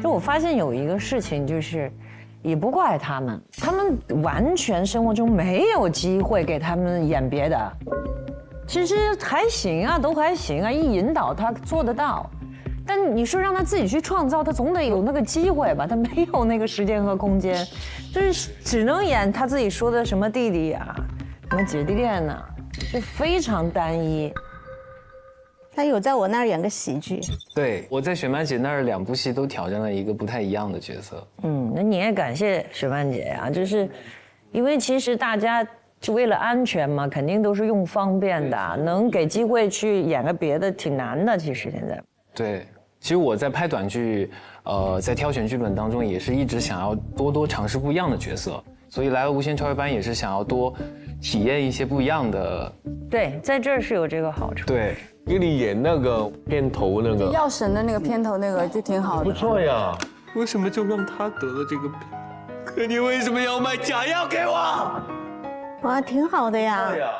就我发现有一个事情，就是也不怪他们完全生活中没有机会给他们演别的，其实还行啊，都还行啊，一引导他做得到。但你说让他自己去创造，他总得有那个机会吧？他没有那个时间和空间，就是只能演他自己说的什么弟弟啊，什么姐弟恋呐，就非常单一。他有在我那儿演个喜剧，对，我在雪曼姐那儿2部戏都挑战了一个不太一样的角色。那你也感谢雪曼姐呀，就是因为其实大家就为了安全嘛，肯定都是用方便的，能给机会去演个别的挺难的。其实现在，对，其实我在拍短剧，在挑选剧本当中也是一直想要多尝试不一样的角色，所以来了无限超越班也是想要多体验一些不一样的。对，在这儿是有这个好处。对。给你演那个片头那个药神的那个片头那个就挺好的，不错呀。为什么就让他得了这个病？可你为什么要卖假药给我？哇，挺好的呀。对呀。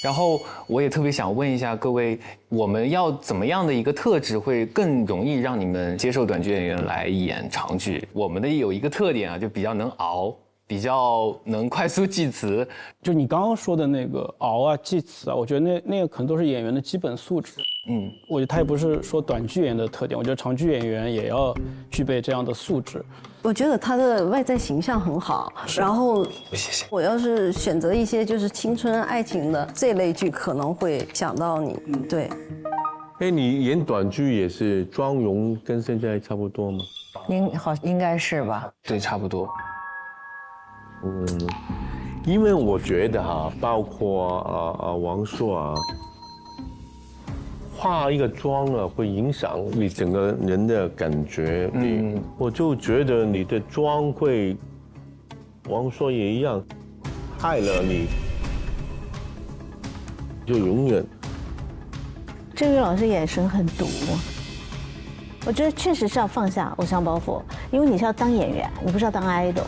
然后我也特别想问一下各位，我们要怎么样的一个特质会更容易让你们接受短剧演员来演长剧？我们的有一个特点啊，就比较能熬。比较能快速记词，就你刚刚说的那个熬啊、记词啊，我觉得那个可能都是演员的基本素质。我觉得他也不是说短剧演员的特点，我觉得长剧演员也要具备这样的素质。我觉得他的外在形象很好，然后谢谢。我要是选择一些就是青春爱情的这类剧，可能会想到你。对。你演短剧也是妆容跟现在差不多吗？应该是吧？对，差不多。因为我觉得包括王朔啊，化一个妆啊，会影响你整个人的感觉。我就觉得你的妆会，王朔也一样，害了你，就永远。郑宇老师眼神很毒，我觉得确实是要放下偶像包袱，因为你是要当演员，你不是要当 idol。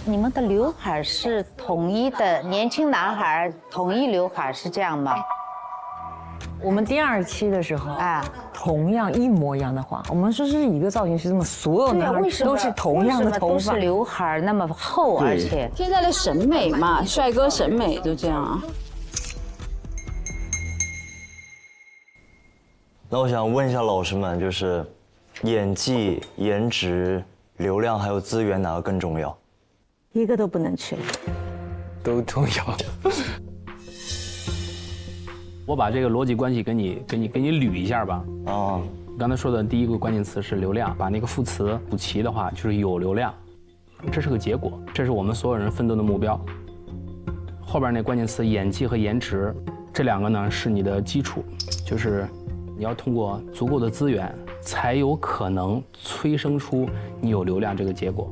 你们的刘海是统一的，年轻男孩统一刘海是这样吗？我们第2期的时候，同样一模一样的话，我们说是一个造型师，这么所有男孩都是同样的头发，都是刘海那么厚，而且现在的审美嘛，帅哥审美就这样。那我想问一下老师们，就是演技、颜值、流量还有资源，哪个更重要？一个都不能缺，都重要。我把这个逻辑关系给你捋一下吧。刚才说的第一个关键词是流量，把那个副词补齐的话，就是有流量，这是个结果，这是我们所有人奋斗的目标。后边那关键词演技和颜值，这2个呢是你的基础，就是你要通过足够的资源，才有可能催生出你有流量这个结果。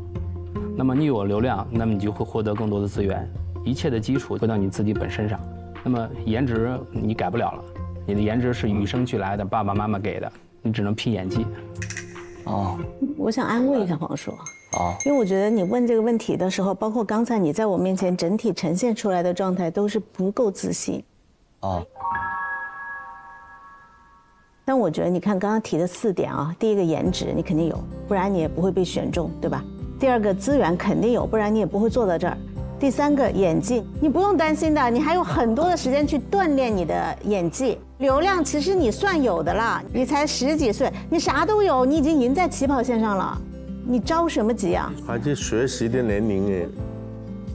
那么你有流量，那么你就会获得更多的资源，一切的基础回到你自己本身上。那么颜值你改不了了，你的颜值是与生俱来的，爸爸妈妈给的，你只能拼演技。我想安慰一下黄硕，因为我觉得你问这个问题的时候，包括刚才你在我面前整体呈现出来的状态都是不够自信。但我觉得你看刚刚提的4点啊，第一个颜值你肯定有，不然你也不会被选中，对吧？第2个资源肯定有，不然你也不会坐到这儿。第3个演技，你不用担心的，你还有很多的时间去锻炼你的演技。流量其实你算有的啦，你才10几岁，你啥都有，你已经赢在起跑线上了，你着什么急啊？还是学习的年龄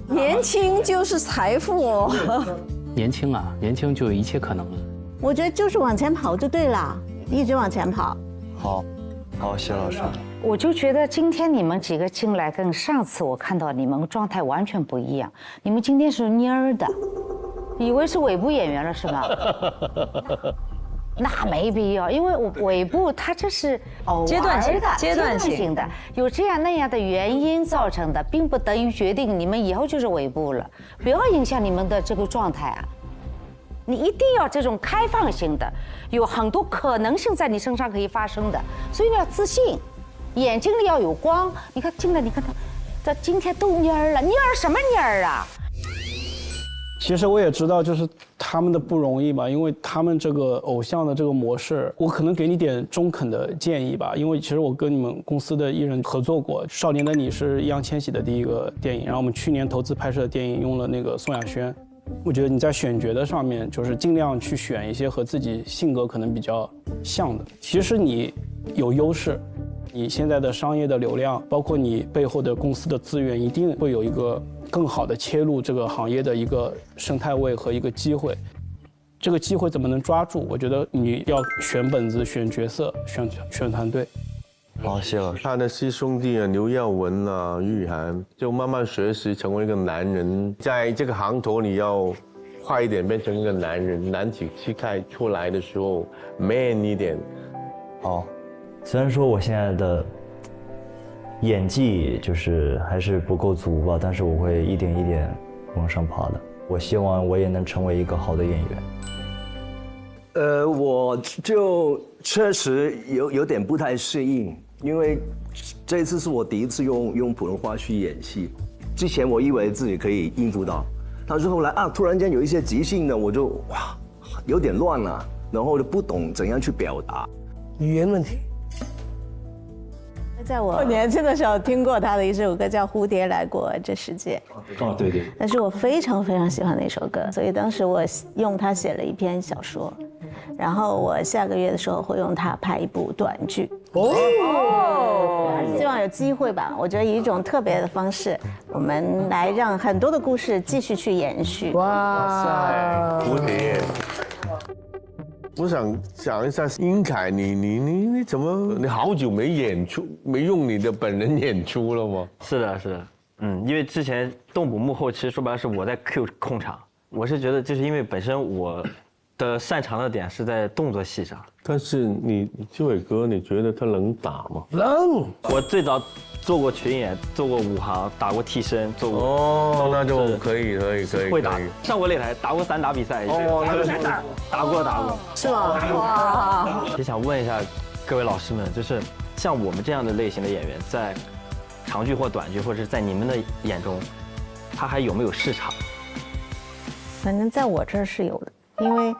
年轻就是财富哦。年轻啊，年轻就有一切可能了。我觉得就是往前跑就对了，一直往前跑。好，谢老师。我就觉得今天你们几个进来跟上次我看到你们状态完全不一样。你们今天是蔫儿的，以为是尾部演员了是吧？那没必要，因为尾部它这是阶段性的，有这样那样的原因造成的，并不等于决定你们以后就是尾部了，不要影响你们的这个状态啊。你一定要这种开放性的，有很多可能性在你身上可以发生的，所以你要自信，眼睛里要有光。你看进来，你看他今天都蔫儿了，蔫儿什么蔫儿啊？其实我也知道，就是他们的不容易吧，因为他们这个偶像的这个模式，我可能给你点中肯的建议吧。因为其实我跟你们公司的艺人合作过，《少年的你》是易烊千玺的第一个电影，然后我们去年投资拍摄的电影用了那个宋亚轩。我觉得你在选角的上面，就是尽量去选一些和自己性格可能比较像的。其实你有优势，你现在的商业的流量，包括你背后的公司的资源，一定会有一个更好的切入这个行业的一个生态位和一个机会。这个机会怎么能抓住？我觉得你要选本子、选角色、选团队。好，谢老师。他的师兄弟啊，刘耀文啊、玉涵，就慢慢学习成为一个男人，在这个行头你要快一点变成一个男人，男子气概出来的时候 man 一点。好，虽然说我现在的演技就是还是不够足吧，但是我会一点一点往上爬的。我希望我也能成为一个好的演员。我就确实有点不太适应，因为这次是我第一次用普通话去演戏。之前我以为自己可以应付到，但是后来突然间有一些即兴的，我就有点乱了，然后就不懂怎样去表达。语言问题。在我年轻的时候听过他的一首歌叫《蝴蝶来过这世界》。哦，对对。但是我非常非常喜欢那首歌，所以当时我用它写了一篇小说，然后我下个月的时候会用它拍一部短剧。希望有机会吧，我觉得以一种特别的方式，我们来让很多的故事继续去延续。哇，蝴蝶。我想讲一下英凯，你怎么你好久没用你的本人演出了吗？是的，因为之前动捕幕后，其实说白了是我在 Q 控场，我是觉得就是因为本身我的擅长的点是在动作戏上。但是你志伟哥，你觉得他能打吗？能。我最早做过群演，做过武行，打过替身，做过。哦，那就可以。会打，上过擂台，打过散打比赛。哦，打过。是吗？哇！也想问一下各位老师们，就是像我们这样的类型的演员，在长剧或短剧，或者是在你们的眼中，他还有没有市场？反正在我这儿是有的，因为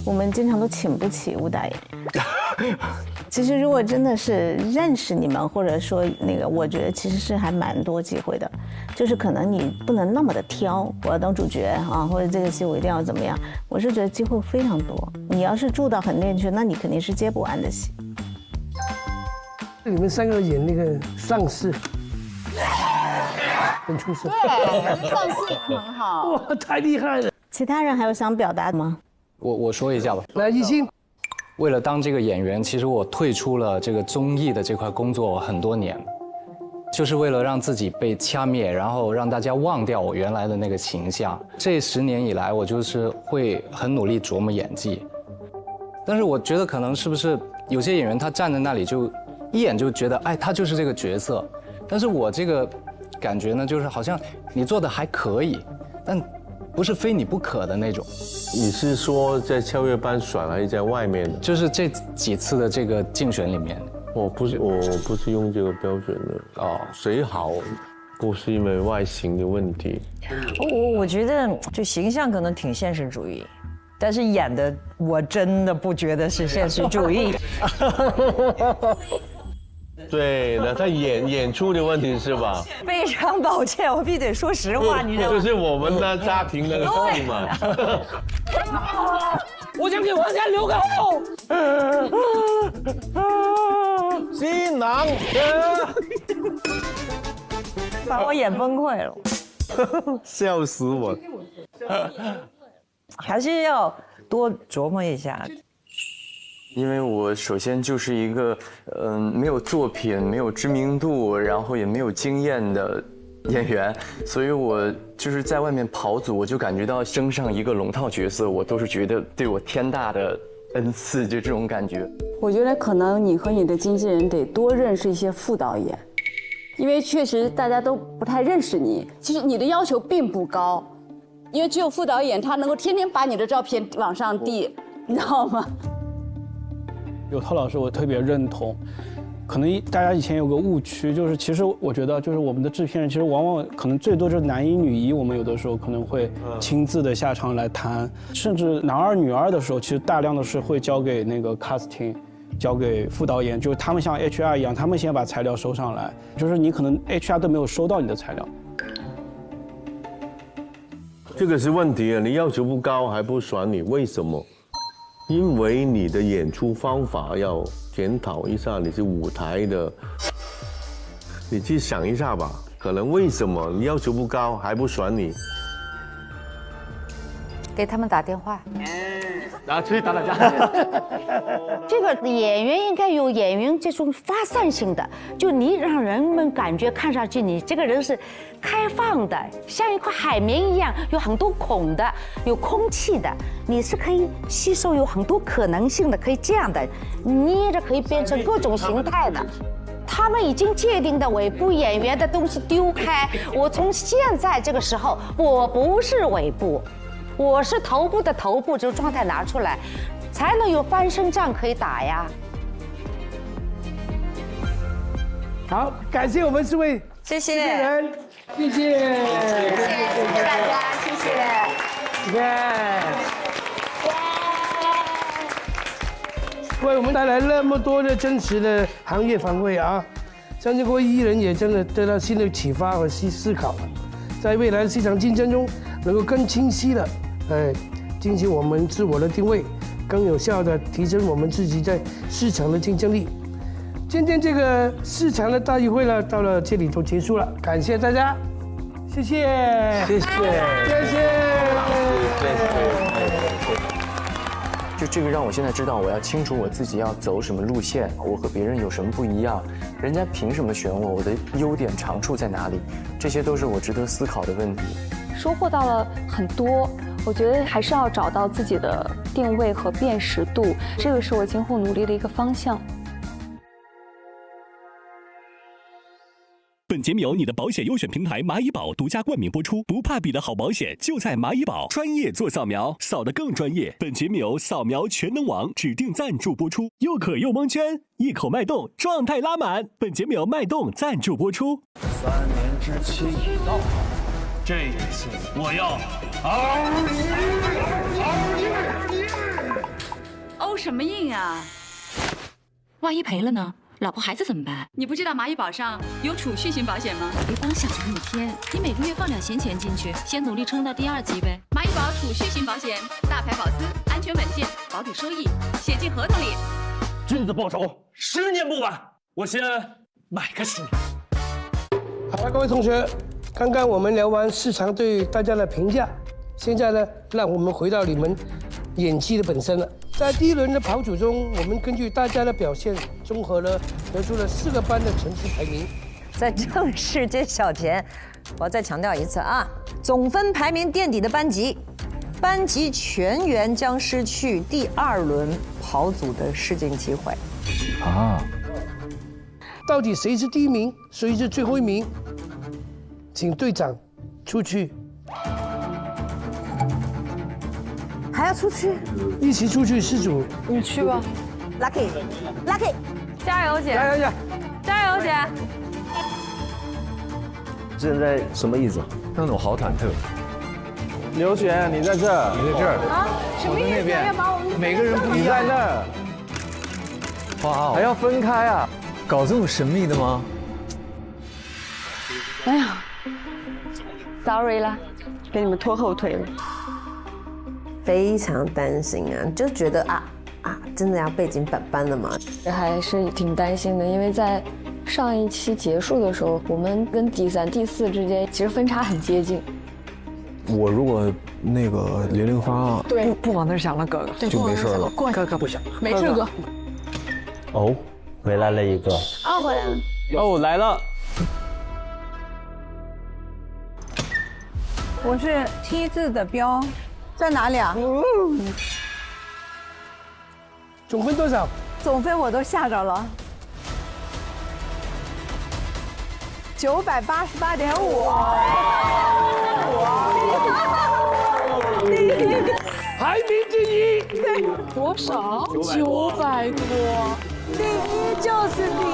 我们经常都请不起武打演员。其实如果真的是认识你们，或者说那个，我觉得其实是还蛮多机会的，就是可能你不能那么的挑，我要当主角啊，或者这个戏我一定要怎么样。我是觉得机会非常多，你要是住到很内去，那你肯定是接不完的戏。你们三个演那个上士，很出色。对，上士很好。哇，太厉害了！其他人还有想表达的吗？我说一下吧。来，一心。为了当这个演员，其实我退出了这个综艺的这块工作很多年，就是为了让自己被掐灭，然后让大家忘掉我原来的那个形象。这10年以来，我就是会很努力琢磨演技。但是我觉得可能是不是有些演员他站在那里就一眼就觉得，哎，他就是这个角色。但是我这个感觉呢，就是好像你做的还可以，但不是非你不可的那种。你是说在超越班选还是在外面的？就是这几次的这个竞选里面。我不是用这个标准的哦，谁好不是因为外形的问题。我觉得就形象可能挺现实主义，但是演的我真的不觉得是现实主义。对，那他演出的问题是吧？非常抱歉，我必须得说实话，你知道吗？就是我们的家庭那个戏嘛。我想给王家留个后。新郎，把我演崩溃了，笑死我！还是要多琢磨一下。因为我首先就是一个没有作品、没有知名度，然后也没有经验的演员，所以我就是在外面跑组，我就感觉到升上一个龙套角色，我都是觉得对我天大的恩赐，就这种感觉。我觉得可能你和你的经纪人得多认识一些副导演，因为确实大家都不太认识你。其实你的要求并不高，因为只有副导演他能够天天把你的照片往上递，你知道吗？有涛老师，我特别认同。可能大家以前有个误区，就是其实我觉得，就是我们的制片人其实往往可能最多就是男一女一，我们有的时候可能会亲自的下场来谈，甚至男二女二的时候，其实大量的是会交给那个 casting， 交给副导演，就是他们像 HR 一样，他们先把材料收上来，就是你可能 HR 都没有收到你的材料。这个是问题啊！你要求不高还不选你，为什么？因为你的演出方法要检讨一下，你是舞台的，你去想一下吧。可能为什么你要求不高还不选你？给他们打电话。然后出去打架。这个演员应该有演员这种发散性的，就你让人们感觉看上去你这个人是开放的，像一块海绵一样，有很多孔的，有空气的，你是可以吸收有很多可能性的，可以这样的捏着可以变成各种形态的。他们已经界定的尾部演员的东西丢开，我从现在这个时候，我不是尾部。我是头部的头部，这个状态拿出来，才能有翻身仗可以打呀。好，感谢我们4位谢谢人，谢谢，谢谢大家，谢谢。耶！为我们带来那么多的真实的行业反馈啊，相信各位艺人也真的得到新的启发和思考了，在未来的市场竞争中，能够更清晰的。进行我们自我的定位，更有效的提升我们自己在市场的竞争力。今天这个市场的大议会呢，到了这里就结束了，感谢大家，谢谢，谢谢，谢谢。就这个让我现在知道，我要清楚我自己要走什么路线，我和别人有什么不一样，人家凭什么选我，我的优点长处在哪里，这些都是我值得思考的问题。收获到了很多，我觉得还是要找到自己的定位和辨识度，这个是我今后努力的一个方向。本节目由你的保险优选平台蚂蚁保独家冠名播出，不怕比的好保险就在蚂蚁保，专业做扫描，扫得更专业。本节目由扫描全能王指定赞助播出，又可又蒙圈，一口脉动，状态拉满。本节目由脉动赞助播出。3年之期已到，这一次我要欧什么印啊？万一赔了呢？老婆孩子怎么办？你不知道蚂蚁保上有储蓄型保险吗？别光想着那一天，你每个月放点闲钱进去，先努力撑到第2级呗。蚂蚁保储蓄型保险，大牌保司，安全稳健，保底收益写进合同里。君子报仇，10年不晚。我先买个10年。好了，各位同学，刚刚我们聊完市场对大家的评价，现在呢，让我们回到你们演技的本身了。在第1轮的跑组中，我们根据大家的表现，综合了得出了4个班的层次排名。在正式揭晓前，我要再强调一次啊，总分排名垫底的班级全员将失去第2轮跑组的试镜机会。啊，到底谁是第1名，谁是最后1名？请队长出去。还要出去？一起出去试组。你去吧 ，Lucky， 加油姐！加油姐！加油姐！现在什么意思？让我好忐忑。刘璇，你在这儿，你在这儿啊？什么意思？要把我们每个人不一样。你在那儿。哇，还要分开啊？搞这么神秘的吗？哎呀 ，sorry 啦，给你们拖后腿了。非常担心啊，就觉得真的要背景本班了吗？还是挺担心的，因为在上一期结束的时候，我们跟第3、第4之间其实分差很接近。我如果那个年龄发，对，不往那儿想了，哥哥，就没事了。哥哥不想，没事，哥。哦，回来了一个。哦，回来了。哦，来了。我是T字的标，在哪里啊？总分多少？总分我都吓着了，988.5。排名第1，对，多少？900多。第1就是第1。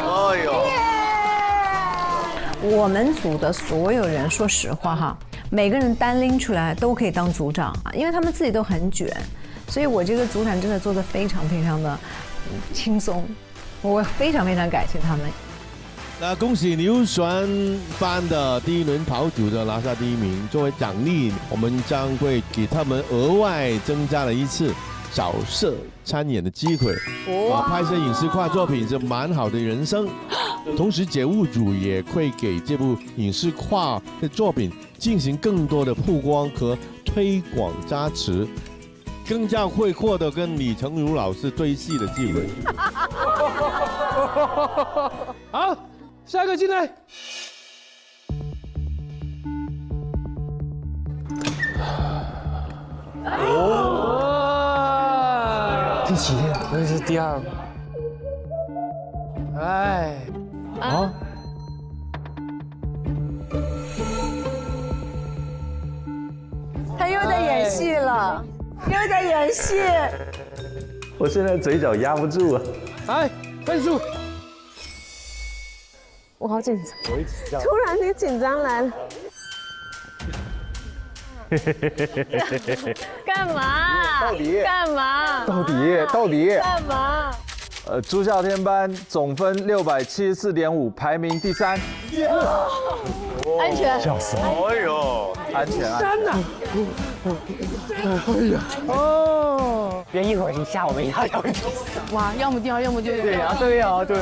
哎呦！我们组的所有人，说实话哈，每个人单拎出来都可以当组长啊，因为他们自己都很卷，所以我这个组长真的做得非常的轻松，我非常感谢他们。那恭喜牛船班的第一轮跑组的拿下第1名。作为奖励，我们将会给他们额外增加了1次角色参演的机会。拍摄影视跨作品是蛮好的人生，同时节目组也会给这部影视跨的作品进行更多的曝光和推广加持，更加会获得跟李成儒老师对戏的机会。好，下一个进来。第几了？那是第2。哎，啊！他又在演戏了，又在演戏。我现在嘴角压不住了。来，分数。我好紧张，突然你紧张来了。干嘛？到底干嘛？到底干嘛？朱孝天班总分674.5，排名第3。安全。笑死了！哎呦，安全。3呐！哎呀，哦，别一会儿你吓我们一跳，要不哇，要么第2，要么就对呀，对呀，对。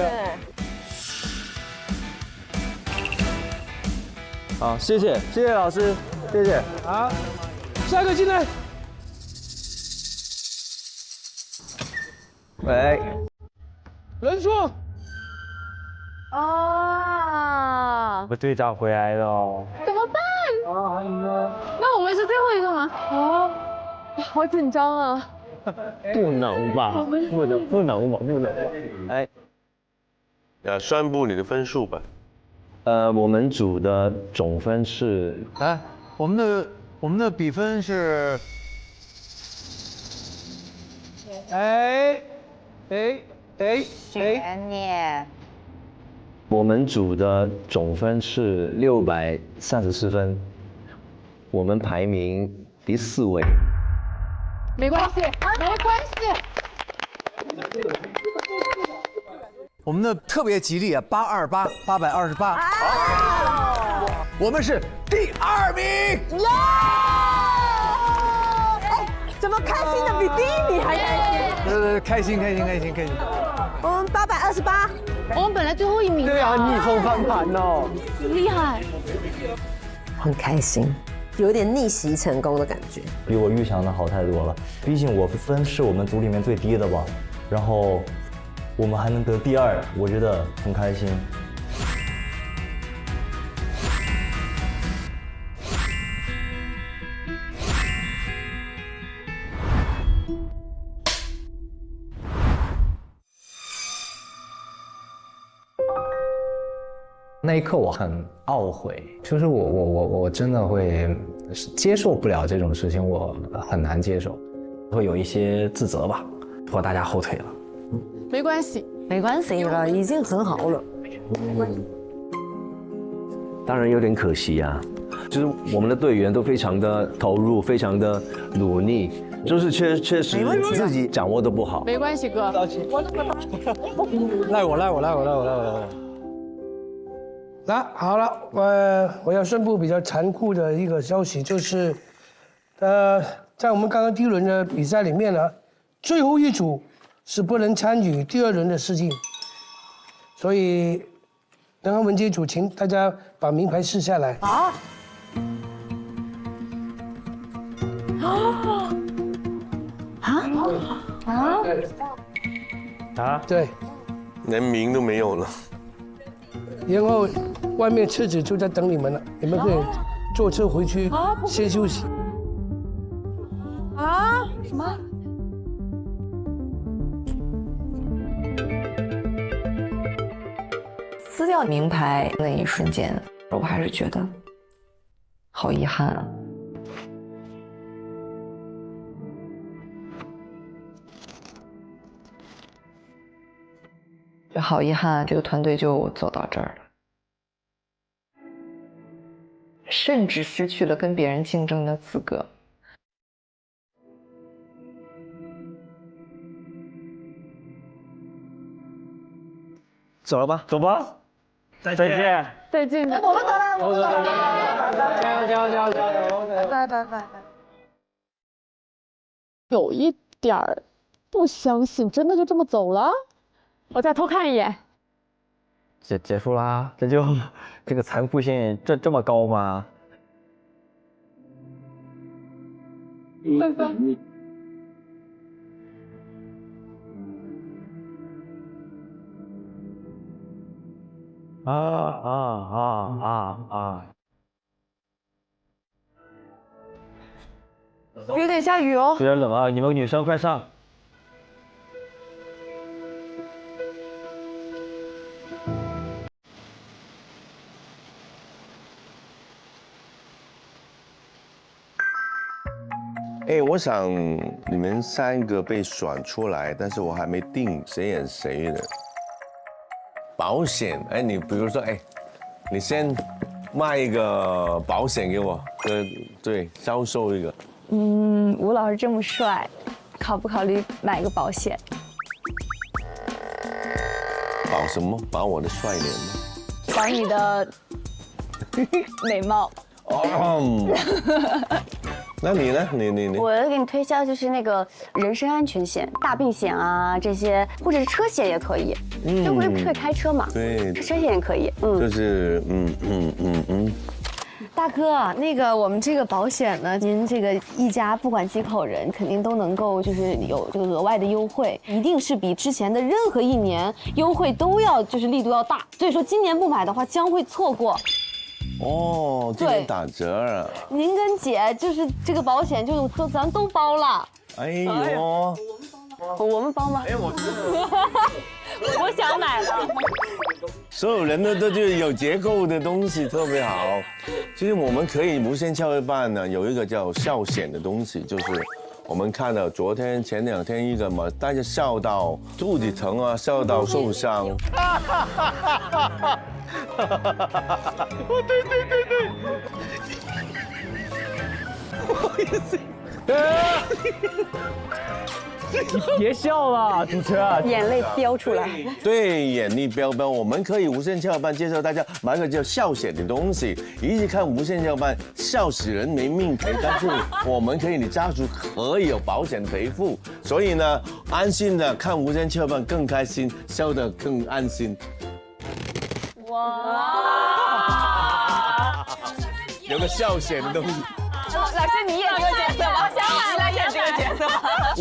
好，谢谢老师，谢谢。好，下一个进来。喂，人数。啊！我队长回来了。怎么办？啊，那我们是最后一个吗？哦，好紧张啊！不能吧？不能吧？哎，宣布你的分数吧。我们组的总分是，我们的比分是，悬念。我们组的总分是634分，我们排名第4位。没关系，没关系。我们的特别吉利啊，828，828。我们是第2名。哎，怎么开心的比第1名还开心？开心。我们828，我们本来最后1名。对啊，逆风翻盘哦，厉害。很开心，有点逆袭成功的感觉。比我预想的好太多了。毕竟我分是我们组里面最低的吧，然后我们还能得第2，我觉得很开心。那一刻我很懊悔，就是我真的会接受不了这种事情，我很难接受，会有一些自责吧，拖大家后腿了。没关系，没关系了，已经很好了。当然有点可惜啊，就是我们的队员都非常的投入，非常的努力，就是确实自己掌握的不好。没关系，哥。赖我。那好了，我要宣布比较残酷的一个消息，就是，在我们刚刚第1轮的比赛里面呢，最后一组是不能参与第2轮的试镜，所以人和文杰组，请大家把名牌撕下来。对，连名都没有了。然后外面车子就在等你们了，你们可以坐车回去先休息。什么？撕掉名牌那一瞬间，我还是觉得好遗憾啊。就好遗憾，这个团队就走到这儿了，甚至失去了跟别人竞争的资格。走了吧，走吧。再见。再见。我们走了，我们走了。加油！拜拜。有一点儿不相信，真的就这么走了？我再偷看一眼。结束啦？这个残酷性这么高吗？拜拜。有点下雨哦。有点冷啊，你们女生快上。哎，我想你们3个被选出来，但是我还没定谁演谁的。保险，哎，你比如说，哎，你先卖一个保险给我，对，销售一个。吴老师这么帅，考不考虑买个保险？保什么？保我的帅脸吗？保你的美貌。那你呢？你我给你推销就是那个人身安全险、大病险啊这些，或者是车险也可以。就会开车嘛，对，车险也可以。就是大哥，那个我们这个保险呢，您这个一家不管几口人，肯定都能够就是有这个额外的优惠，一定是比之前的任何一年优惠都要就是力度要大。所以说今年不买的话，将会错过。哦，今年打折啊！您跟姐就是这个保险就咱都包了。哎呦，我们包吗？哎，我我想买了。所有人都就有结构的东西特别好。其实我们可以无限诮一半呢，有一个叫笑险的东西，就是我们看到昨天前2天一个嘛，大家笑到肚子疼啊，笑到受伤。对，不好意思。你别笑了，主持人，眼泪飙出来。对，眼泪飙，我们可以无限诮一半介绍大家买个叫笑险的东西，一直看无限诮一半，笑死人没命赔，但是我们可以，你家属可以有保险赔付，所以呢，安心的看无限诮一半更开心，笑得更安心。哇！有个笑险的东西。老师，你演这个角色吗？想买了演这个角色。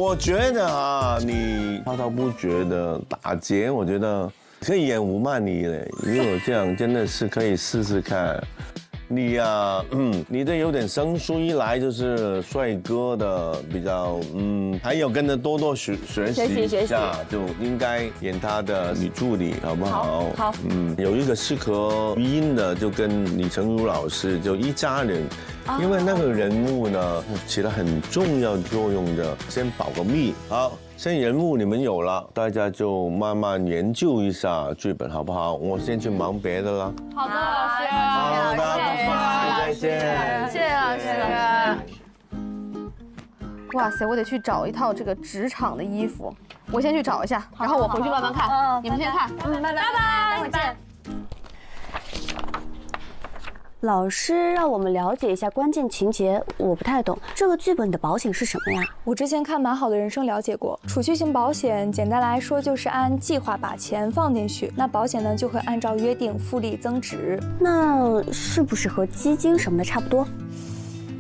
我觉得啊，你滔滔不绝的打劫，我觉得可以演吴曼妮嘞。如果这样，真的是可以试试看。你呀，你的有点生疏，一来就是帅哥的比较，还有跟着多多学习一下，就应该演他的女助理，好不好？好。有一个适合音的，就跟李成儒老师就一家人。因为那个人物呢起了很重要作用的，先保个密。好，现在人物你们有了，大家就慢慢研究一下剧本，好不好？我先去忙别的了。好的，老师。好的，拜拜，再见。谢谢老师。哇塞，我得去找一套这个职场的衣服，我先去找一下，然后我回去慢慢看。你们先看。拜拜，待会见。老师让我们了解一下关键情节，我不太懂。这个剧本的保险是什么呀？我之前看《蛮好的人生》了解过，储蓄型保险简单来说就是按计划把钱放进去，那保险呢就会按照约定复利增值。那是不是和基金什么的差不多？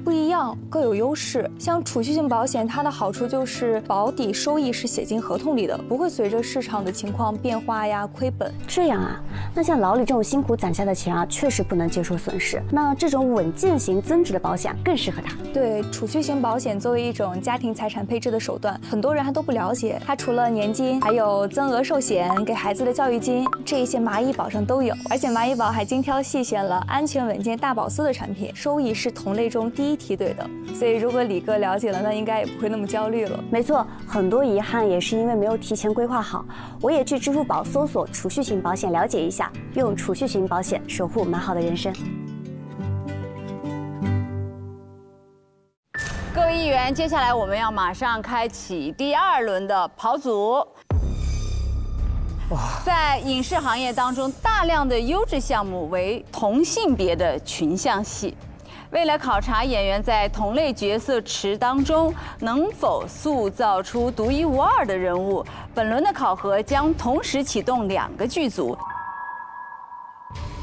不一样，各有优势。像储蓄型保险，它的好处就是保底收益是写进合同里的，不会随着市场的情况变化呀亏本。这样啊，那像老李这种辛苦攒下的钱啊，确实不能接受损失。那这种稳健型增值的保险更适合他。对，储蓄型保险作为一种家庭财产配置的手段，很多人还都不了解。它除了年金，还有增额寿险、给孩子的教育金，这一些蚂蚁保上都有。而且蚂蚁保还精挑细选了安全稳健大保司的产品，收益是同类中第一梯队的。所以如果李哥了解了，那应该也不会那么焦虑了。没错，很多遗憾也是因为没有提前规划好。我也去支付宝搜索储蓄型保险了解一下，用储蓄型保险守护蛮好的人生。各位议员，接下来我们要马上开启第2轮的跑组。在影视行业当中，大量的优质项目为同性别的群像戏。为了考察演员在同类角色池当中能否塑造出独一无二的人物，本轮的考核将同时启动2个剧组。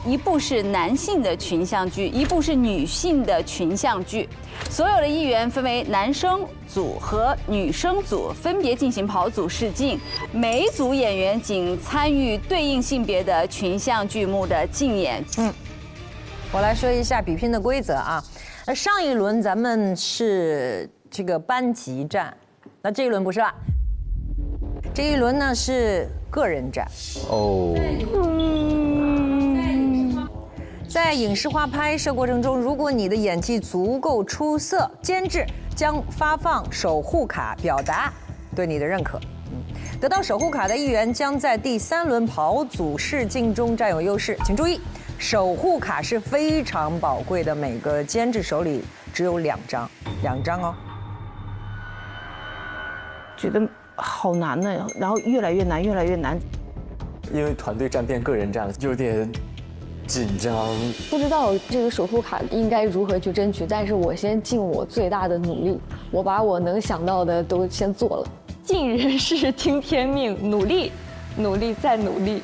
一部是男性的群像剧，一部是女性的群像剧。所有的艺员分为男生组和女生组，分别进行跑组试镜。每组演员仅参与对应性别的群像剧目的竞演。我来说一下比拼的规则啊。上一轮咱们是这个班级战，那这一轮不是了。这一轮呢是个人战。哦。在影视化拍摄过程中，如果你的演技足够出色，监制将发放守护卡，表达对你的认可。得到守护卡的艺员将在第3轮跑组试镜中占有优势。请注意，守护卡是非常宝贵的，每个监制手里只有2张，2张哦。觉得好难呢，然后越来越难，越来越难。因为团队战变个人战了，有点紧张，不知道这个守护卡应该如何去争取，但是我先尽我最大的努力，我把我能想到的都先做了。尽人事，听天命，努力，努力再努力。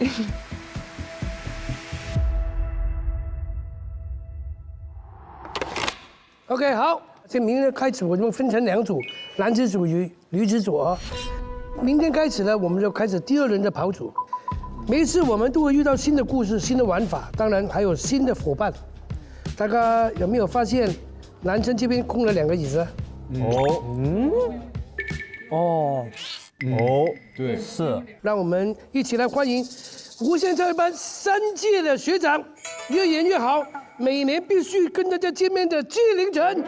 OK， 好，这明天开始我们分成2组，男子组与女子组啊。明天开始呢，我们就开始第2轮的跑组。每一次我们都会遇到新的故事、新的玩法，当然还有新的伙伴。大家有没有发现，男生这边空了2个椅子？对，是。让我们一起来欢迎无限超班3届的学长，越演越好，每年必须跟大家见面的纪凌尘。